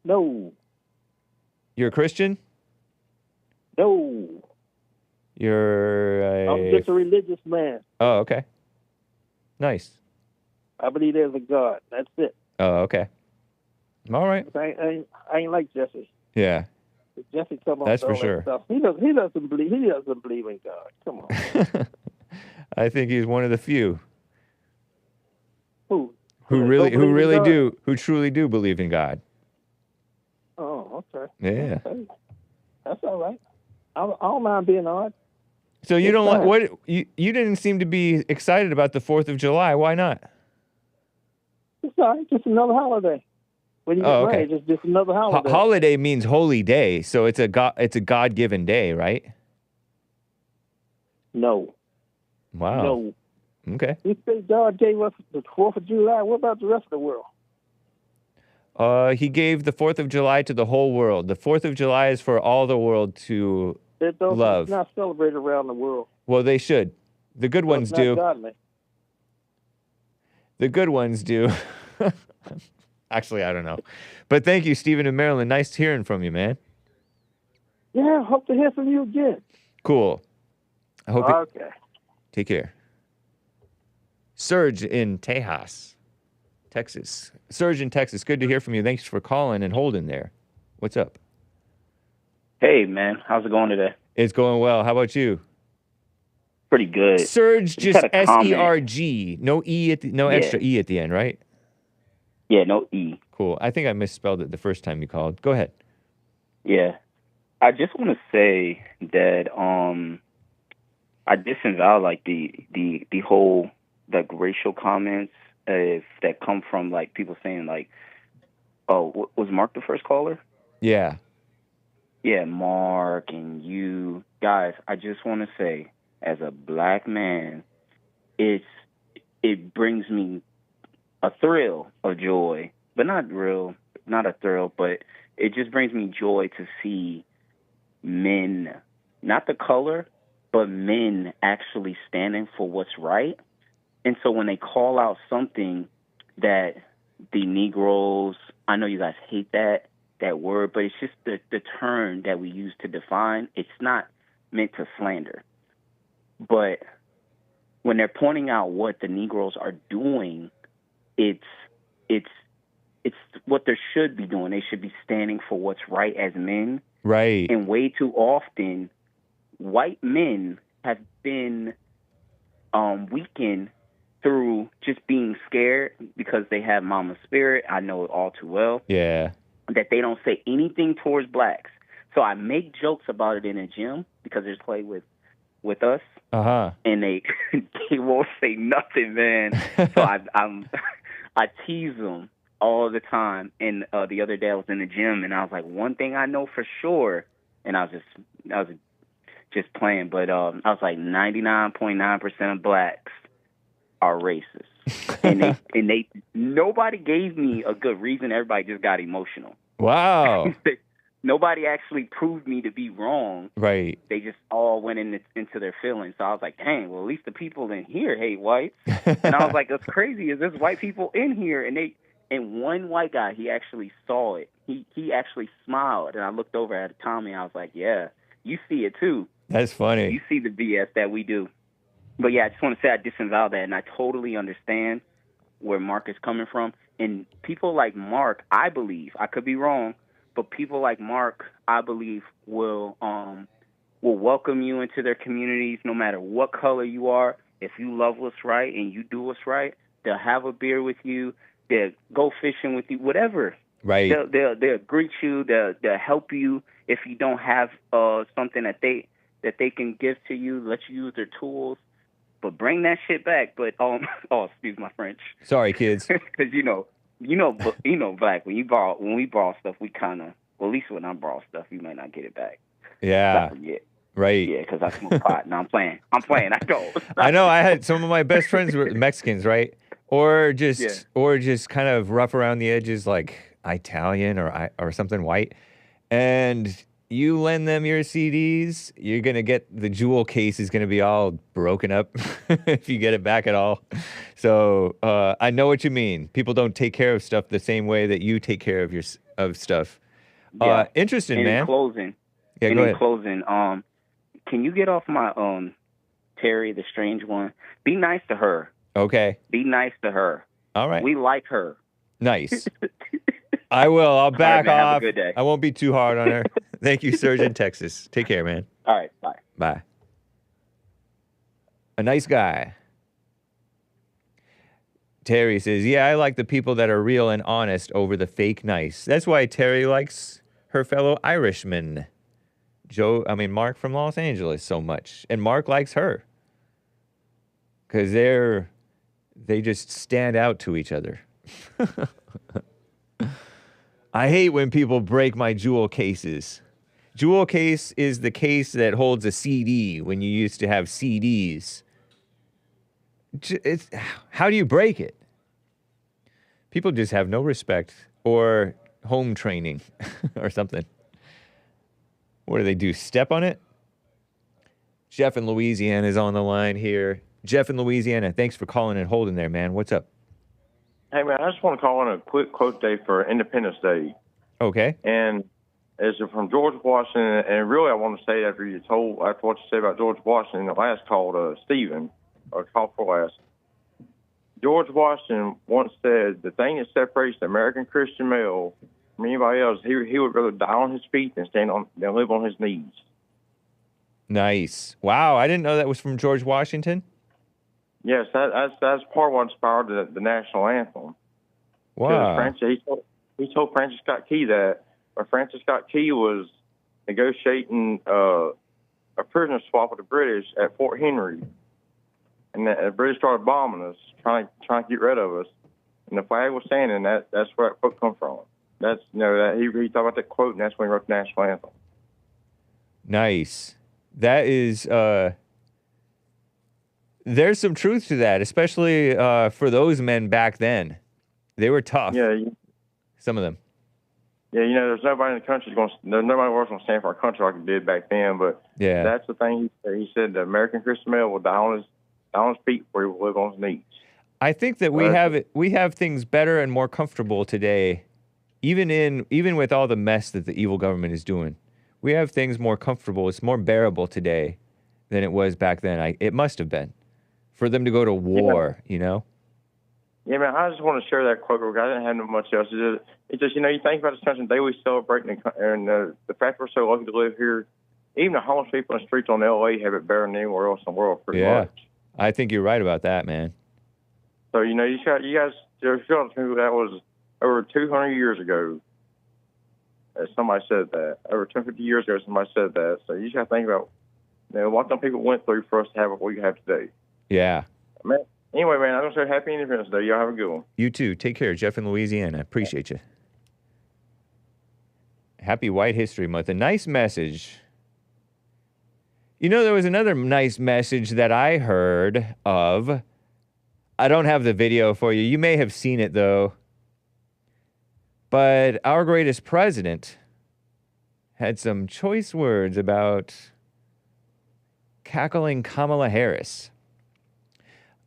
No. You're a Christian? No. I'm just a religious man. Oh, okay. Nice. I believe there's a God. That's it. Oh, okay. All right. I ain't like Jesse. Yeah. Jesse come on. That's for sure. Stuff. He doesn't believe in God. Come on. I think he's one of the few. Who truly do believe in God. Oh, okay. Yeah. Okay. That's all right. I don't mind being odd. So you don't like what you didn't seem to be excited about the 4th of July. Why not? It's all right. Just another holiday. When you get married, it's just another holiday. Holiday means holy day, so it's a God-given day, right? No. Wow. No. Okay. You say God gave us the 4th of July. What about the rest of the world? He gave the 4th of July to the whole world. The 4th of July is for all the world to love. It's not celebrated around the world. Well, they should. The good ones do. Godly. The good ones do. Actually, I don't know. But thank you, Stephen in Maryland. Nice hearing from you, man. Yeah, hope to hear from you again. Cool. I hope okay. Take care. Serge in Tejas, Texas. Serge in Texas, good to hear from you. Thanks for calling and holding there. What's up? Hey, man. How's it going today? It's going well. How about you? Pretty good. Serge, just SERG. No extra E at the end, right? Yeah, no E. Cool. I think I misspelled it the first time you called. Go ahead. Yeah. I just want to say that I disavow like the whole like racial comments that come from like people saying like, oh, was Mark the first caller? Yeah. Yeah, Mark and you guys. I just want to say, as a black man, it brings me a thrill of joy, but not a thrill, but it just brings me joy to see men, not the color, but men actually standing for what's right. And so when they call out something that the Negroes, I know you guys hate that word, but it's just the term that we use to define. It's not meant to slander. But when they're pointing out what the Negroes are doing, it's what they should be doing. They should be standing for what's right as men. Right. And way too often, white men have been weakened through just being scared because they have mama spirit. I know it all too well. Yeah. That they don't say anything towards blacks. So I make jokes about it in the gym because they play with us. And they won't say nothing, man. So I tease them all the time. And the other day I was in the gym and I was like, one thing I know for sure, and I was just playing, but I was like 99.9% of blacks are racist. and they nobody gave me a good reason. Everybody just got emotional. Wow. Nobody actually proved me to be wrong. Right. They just all went into their feelings. So I was like, dang, well, at least the people in here hate whites. And I was like, that's crazy. Is there's white people in here? And one white guy, he actually saw it. He actually smiled. And I looked over at Tommy, and I was like, yeah, you see it too. That's funny. You see the BS that we do. But yeah, I just want to say I disavow that, and I totally understand where Mark is coming from. And people like Mark, I believe, I could be wrong, but people like Mark, I believe, will welcome you into their communities no matter what color you are. If you love what's right and you do what's right, they'll have a beer with you. They'll go fishing with you, whatever. Right. They'll greet you. They'll help you if you don't have something that they can give to you. Let you use their tools, but bring that shit back. But excuse my French. Sorry, kids. Because you know, black. When we borrow stuff, we kind of, well, at least when I borrow stuff, you might not get it back. Yeah. I forget. Right. Yeah, because I smoke pot. No, I'm playing. I don't. I know. I had some of my best friends were Mexicans, right? Or just kind of rough around the edges, like Italian or something white. And you lend them your CDs, you're gonna get the jewel case is gonna be all broken up if you get it back at all. So I know what you mean. People don't take care of stuff the same way that you take care of stuff. Yeah. Interesting, and man. In closing, can you get off my Terry, the strange one? Be nice to her. Okay. Be nice to her. All right. We like her. Nice. I will. I'll back right, man, off. have a good day. I won't be too hard on her. Thank you, Serge in Texas. Take care, man. All right. Bye. Bye. A nice guy. Terry says, yeah, I like the people that are real and honest over the fake nice. That's why Terry likes her fellow Irishman, Mark from Los Angeles so much. And Mark likes her. Because they just stand out to each other. I hate when people break my jewel cases. Jewel case is the case that holds a CD when you used to have CDs. How do you break it? People just have no respect or home training or something. What do they do? Step on it? Jeff in Louisiana is on the line here. Jeff in Louisiana, thanks for calling and holding there, man. What's up? Hey, man, I just want to call in a quick quote day for Independence Day. Okay. And it's from George Washington, and really I want to say after what you said about George Washington in the last call, Stephen, or call for last, George Washington once said, the thing that separates the American Christian male from anybody else, he would rather die on his feet than live on his knees. Nice. Wow, I didn't know that was from George Washington. Yes, that's part of what inspired the national anthem. Wow. He told Francis Scott Key that when Francis Scott Key was negotiating a prisoner swap with the British at Fort Henry, and the British started bombing us, trying to get rid of us, and the flag was standing. That's where that quote come from. That's he thought about that quote, and that's when he wrote the national anthem. Nice. That is. There's some truth to that, especially for those men back then. They were tough. Yeah. Some of them. Yeah, there's nobody in the country there's nobody else going to stand for our country like it did back then. But yeah, that's the thing. He said the American Christian male will die on his feet before he will live on his knees. I think that we have things better and more comfortable today, even with all the mess that the evil government is doing. We have things more comfortable. It's more bearable today than it was back then. It must have been. For them to go to war, Yeah, man, I just want to share that quote. I didn't have much else. It's just, you think about this country, they always celebrate, and the fact we're so lucky to live here, even the homeless people in the streets on L.A. have it better than anywhere else in the world, pretty much. I think you're right about that, man. So, you guys, that was over 200 years ago. somebody said that. Over 10, 50 years ago, somebody said that. So you just got to think about, what some people went through for us to have what we have today. Yeah. Man, anyway, man, I don't say happy Independence Day. Y'all have a good one. You too. Take care, Jeff in Louisiana. Appreciate you. Happy White History Month. A nice message. You know, there was another nice message that I heard of. I don't have the video for you. You may have seen it, though. But our greatest president had some choice words about cackling Kamala Harris.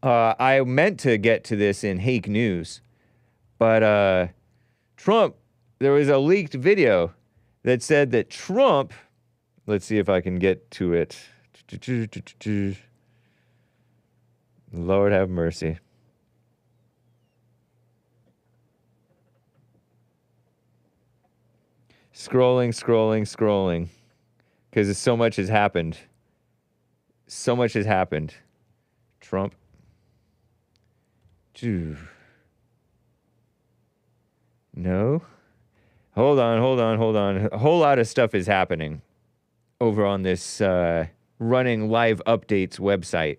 I meant to get to this in Hake News, but Trump, there was a leaked video that said that Trump, let's see if I can get to it. Lord have mercy. Scrolling, because so much has happened. So much has happened. Trump. No. Hold on. A whole lot of stuff is happening over on this running live updates website.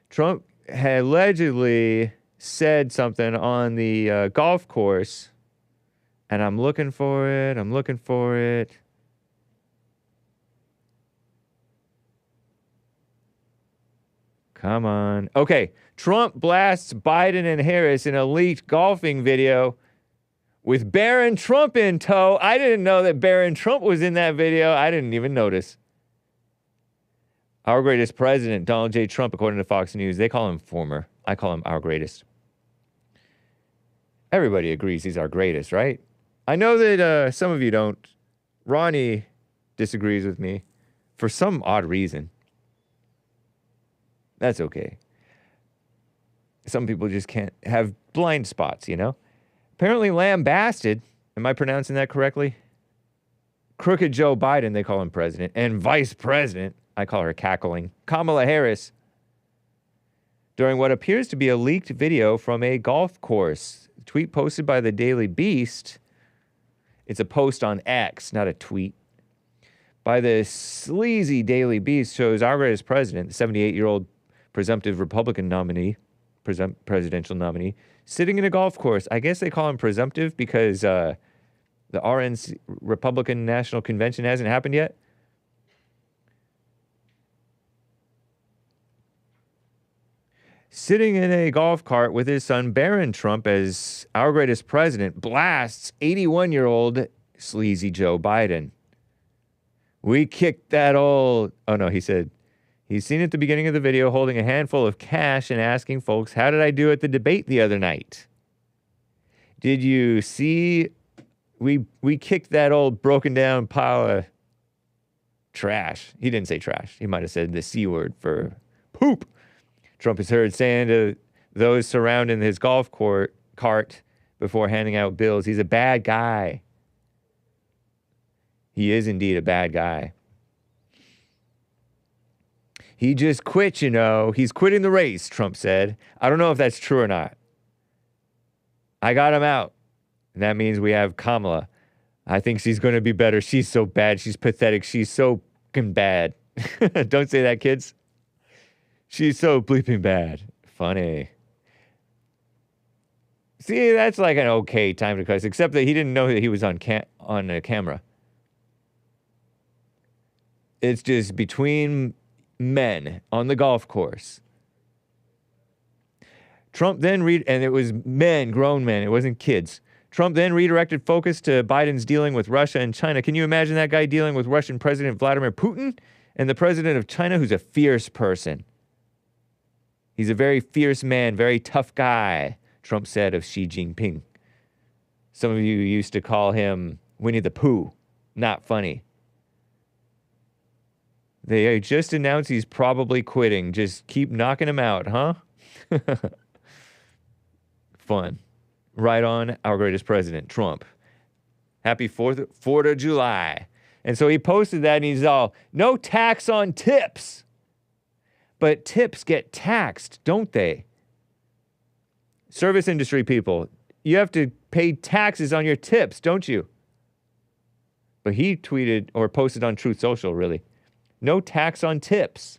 Trump had allegedly said something on the golf course, and I'm looking for it. Come on. Okay, Trump blasts Biden and Harris in a leaked golfing video with Barron Trump in tow. I didn't know that Barron Trump was in that video. I didn't even notice. Our greatest president, Donald J. Trump, according to Fox News. They call him former. I call him our greatest. Everybody agrees he's our greatest, right? I know that some of you don't. Ronnie disagrees with me for some odd reason. That's okay. Some people just can't have blind spots, you know? Apparently lambasted, am I pronouncing that correctly? Crooked Joe Biden, they call him president, and vice president, I call her cackling, Kamala Harris, during what appears to be a leaked video from a golf course. A tweet posted by the Daily Beast. It's a post on X, not a tweet. By the sleazy Daily Beast shows our greatest president, the 78-year-old presumptive Republican nominee, presidential nominee, sitting in a golf course. I guess they call him presumptive because the RNC, Republican National Convention, hasn't happened yet. Sitting in a golf cart with his son Barron Trump as our greatest president blasts 81-year-old sleazy Joe Biden. We kicked that old... Oh, no, he said... He's seen at the beginning of the video holding a handful of cash and asking folks, how did I do at the debate the other night? Did you see we kicked that old broken down pile of trash? He didn't say trash. He might have said the C word for poop. Trump is heard saying to those surrounding his golf cart before handing out bills, he's a bad guy. He is indeed a bad guy. He just quit, you know. He's quitting the race, Trump said. I don't know if that's true or not. I got him out. And that means we have Kamala. I think she's going to be better. She's so bad. She's pathetic. She's so fucking bad. Don't say that, kids. She's so bleeping bad. Funny. See, that's like an okay time to cuss, except that he didn't know that he was on a camera. It's just between men on the golf course. Trump then and it was men, grown men, it wasn't kids. Trump then redirected focus to Biden's dealing with Russia and China. Can you imagine that guy dealing with Russian President Vladimir Putin and the president of China, who's a fierce person? He's a very fierce man, very tough guy, Trump said of Xi Jinping. Some of you used to call him Winnie the Pooh. Not funny. They just announced he's probably quitting. Just keep knocking him out, huh? Fun. Right on our greatest president, Trump. Happy 4th of July. And so he posted that and he's all, no tax on tips. But tips get taxed, don't they? Service industry people, you have to pay taxes on your tips, don't you? But he tweeted or posted on Truth Social, really. No tax on tips.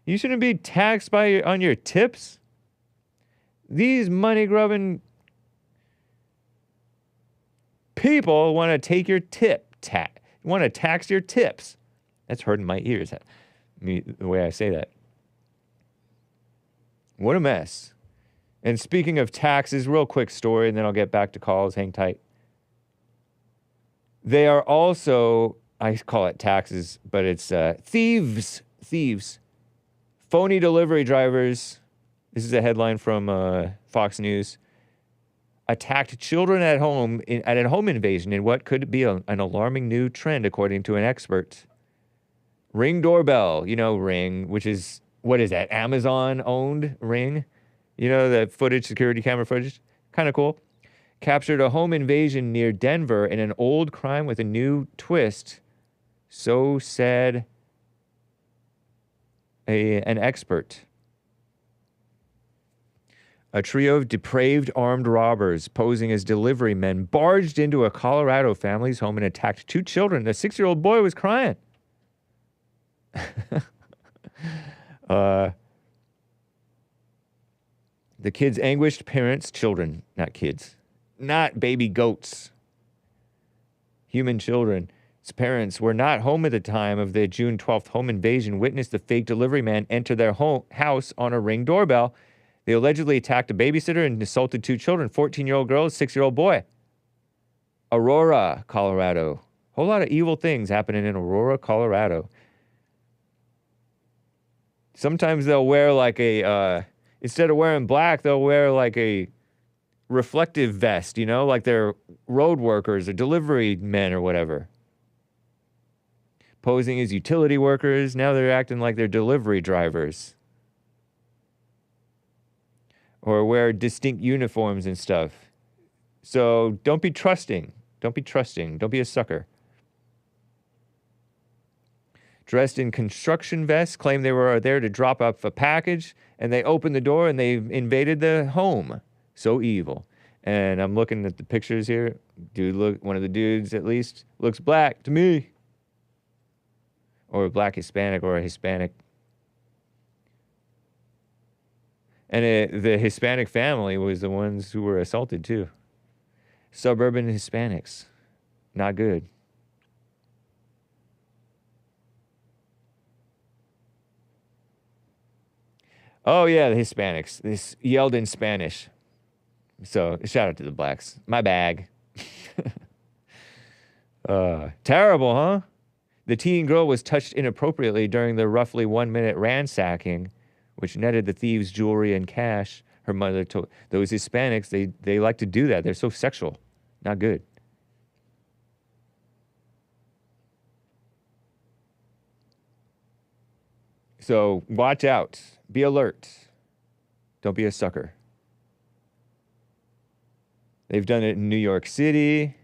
You shouldn't be taxed on your tips. These money-grubbing people want to take your want to tax your tips. That's hurting my ears, the way I say that. What a mess. And speaking of taxes, real quick story, and then I'll get back to calls. Hang tight. They are also, I call it taxes, but it's thieves. Phony delivery drivers. This is a headline from Fox News. Attacked children at home at a home invasion in what could be an alarming new trend, according to an expert. Ring doorbell, Ring, which is, what is that, Amazon-owned Ring? The footage, security camera footage? Kind of cool. Captured a home invasion near Denver in an old crime with a new twist. So said an expert. A trio of depraved armed robbers posing as delivery men barged into a Colorado family's home and attacked 2 children. The 6-year-old boy was crying. The kids' anguished parents, children, not kids, not baby goats, human children. His parents were not home at the time of the June 12th home invasion, witnessed the fake delivery man enter their house on a Ring doorbell. They allegedly attacked a babysitter and assaulted 2 children, 14-year-old girl, 6-year-old boy. Aurora, Colorado. Whole lot of evil things happening in Aurora, Colorado. Sometimes they'll wear like instead of wearing black, they'll wear like a reflective vest, like they're road workers or delivery men or whatever. Posing as utility workers, now they're acting like they're delivery drivers. Or wear distinct uniforms and stuff. So don't be trusting. Don't be a sucker. Dressed in construction vests, claimed they were there to drop off a package, and they opened the door and they invaded the home. So evil. And I'm looking at the pictures here. One of the dudes at least looks black to me. Or a black Hispanic or a Hispanic. And the Hispanic family was the ones who were assaulted too. Suburban Hispanics. Not good. Oh, yeah, the Hispanics. This yelled in Spanish. So, shout out to the blacks. My bag. Terrible, huh? The teen girl was touched inappropriately during the roughly 1-minute ransacking, which netted the thieves jewelry and cash. Her mother told those Hispanics, they like to do that. They're so sexual. Not good. So watch out. Be alert. Don't be a sucker. They've done it in New York City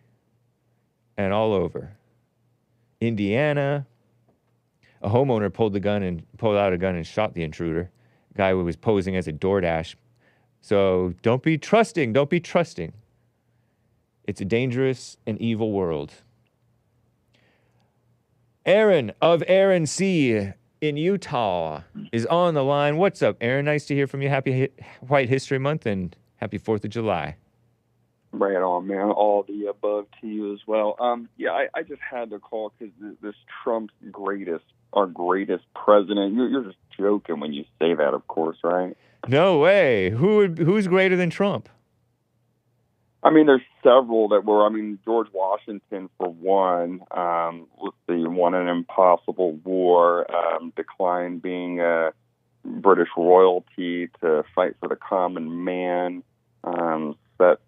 and all over. Indiana. A homeowner pulled out a gun and shot the intruder. A guy who was posing as a DoorDash. So don't be trusting. Don't be trusting. It's a dangerous and evil world. Aaron of Aaron C. in Utah is on the line. What's up, Aaron? Nice to hear from you. Happy White History Month and happy 4th of July. Right on, man. All the above to you as well. I just had to call because this Trump's our greatest president. You're just joking when you say that, of course, right? No way. Who's greater than Trump? I mean, there's several that were. I mean, George Washington for one. Let's see, won an impossible war, declined being British royalty to fight for the common man, set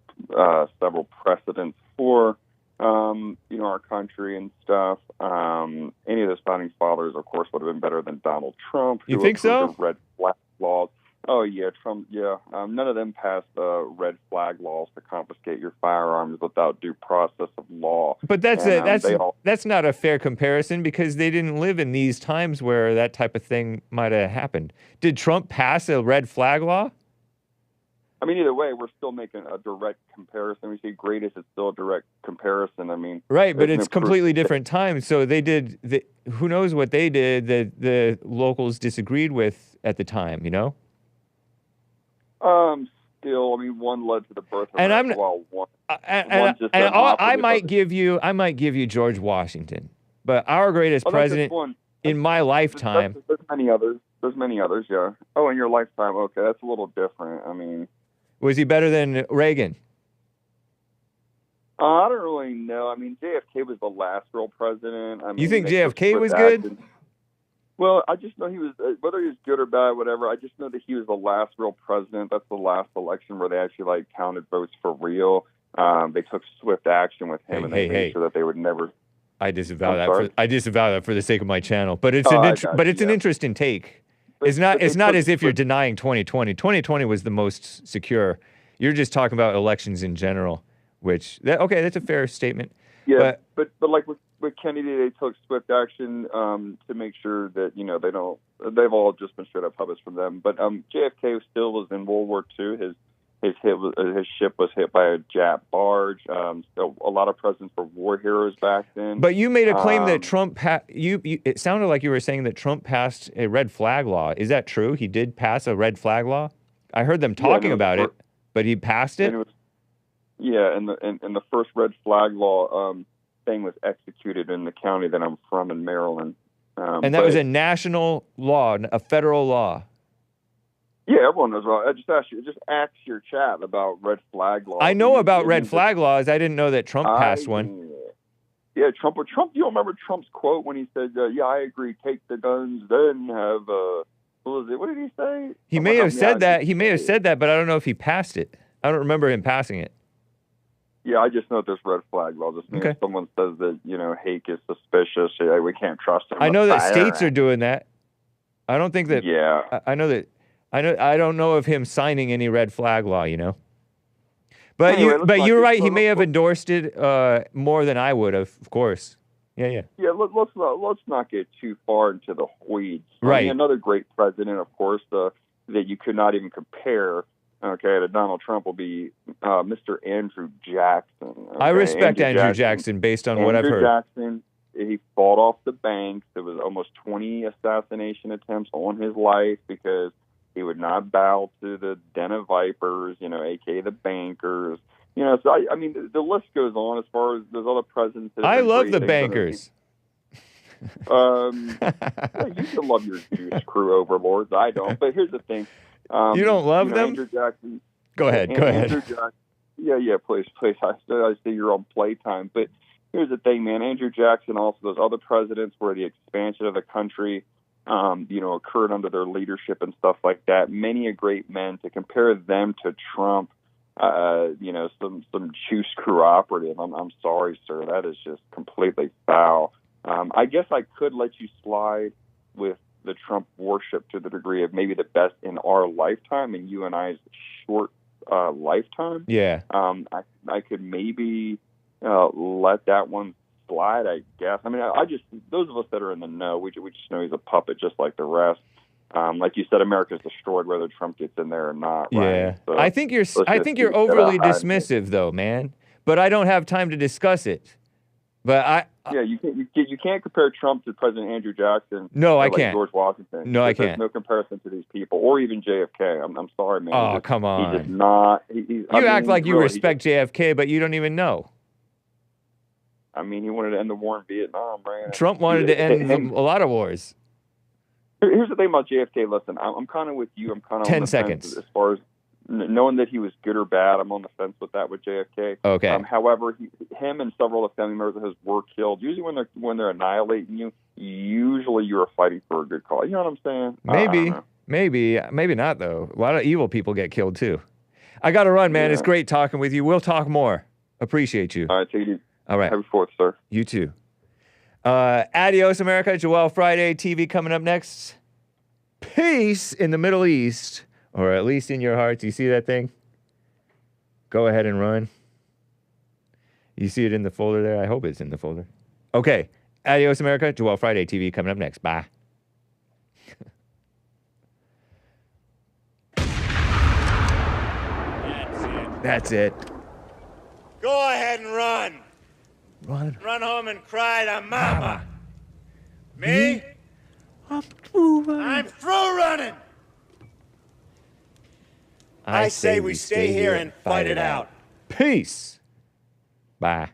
several precedents for our country and stuff. Any of those founding fathers, of course, would have been better than Donald Trump. You think so? The red flag laws. Oh yeah, Trump. Yeah, none of them passed red flag laws to confiscate your firearms without due process of law. But that's not a fair comparison because they didn't live in these times where that type of thing might have happened. Did Trump pass a red flag law? I mean, either way, we're still making a direct comparison. We say greatest, it's still a direct comparison. I mean, right, but it's completely different times. So they did. Who knows what they did that the locals disagreed with at the time? You know. Still, I mean, one led to the birth of and America, I might give you George Washington, but our greatest president in my lifetime. There's many others. There's many others. Yeah. Oh, in your lifetime. Okay, that's a little different. I mean. Was he better than Reagan? I don't really know. I mean, JFK was the last real president. I mean, you think JFK was good? Well, I just know he was, whether he was good or bad, whatever, I just know that he was the last real president. That's the last election where they actually, counted votes for real. They took swift action with him, and they made sure that they would never... I disavow that for the sake of my channel. But it's an interesting take. It's not as if you're denying 2020. 2020 was the most secure. You're just talking about elections in general, that's a fair statement. Yeah, but like with Kennedy, they took swift action to make sure that they've all just been straight up puppets from them. But JFK still was in World War II. His ship was hit by a Jap barge. So a lot of presidents were war heroes back then. But you made a claim that Trump it sounded like you were saying that Trump passed a red flag law. Is that true? He did pass a red flag law? I heard them talking about it, but he passed it? And the first red flag law thing was executed in the county that I'm from in Maryland. And that was a national law, a federal law. Yeah, everyone knows about it. Just ask your chat about red flag laws. I know about red flag laws. I didn't know that Trump passed one. Yeah, Trump. You don't remember Trump's quote when he said, "Yeah, I agree. Take the guns, then have what was it? What did he say?" He may have said that. He may have said that, but I don't know if he passed it. I don't remember him passing it. Yeah, I just know that there's red flag laws. If someone says that Hake is suspicious, we can't trust him. I know that states are doing that. I don't think that. Yeah. I know that. I don't know of him signing any red flag law, But anyway, you're right. He may have endorsed it more than I would have, of course. Yeah. Yeah. Let's not get too far into the weeds. Right. I mean, another great president, of course, that you could not even compare. Okay, to Donald Trump will be Mr. Andrew Jackson. Okay? I respect Andrew Jackson based on what I've heard. Andrew Jackson, he fought off the banks. There was almost 20 assassination attempts on his life because he would not bow to the den of vipers, a.k.a. the bankers. So I mean, the list goes on as far as those other presidents. I love the bankers. You can love your juice crew overlords. I don't. But here's the thing. You don't love them? Andrew Jackson. Go ahead. Andrew Jackson, yeah, please. I say you're on playtime. But here's the thing, man. Andrew Jackson, also those other presidents where the expansion of the country occurred under their leadership and stuff like that. Many a great men. To compare them to Trump, some juice crew operative. I'm sorry, sir. That is just completely foul. I guess I could let you slide with the Trump worship to the degree of maybe the best in our lifetime and you and I's short lifetime. Yeah. I could maybe let that one slide, I guess. I mean, those of us that are in the know, we just know he's a puppet just like the rest. Like you said, America's destroyed whether Trump gets in there or not. Yeah. Right? So I think you're overly dismissive though, man. But I don't have time to discuss it. But you can't compare Trump to President Andrew Jackson. No, I can't. George Washington. No, I can't. There's no comparison to these people, or even JFK. I'm sorry, man. Oh, come on. He did not. You act like you respect JFK, but you don't even know. I mean, he wanted to end the war in Vietnam, right? Trump wanted to end a lot of wars. Here's the thing about JFK. Listen, I'm kind of with you. I'm kind of 10 seconds as far as knowing that he was good or bad. I'm on the fence with that with JFK. Okay. However, him and several of the family members of his were killed. Usually, when they're annihilating you, usually you are fighting for a good cause. You know what I'm saying? Maybe not though. A lot of evil people get killed too. I got to run, man. Yeah. It's great talking with you. We'll talk more. Appreciate you. All right, take it easy. All right. Happy 4th, sir. You too. Adios, America. Joel Friday TV coming up next. Peace in the Middle East, or at least in your hearts. You see that thing? Go ahead and run. You see it in the folder there? I hope it's in the folder. Okay. Adios, America. Joel Friday TV coming up next. Bye. That's it. Go ahead and run. Run. Run home and cry to Mama. Me? I'm through running. I'm through running. I say we stay here and fight it out. Peace. Bye.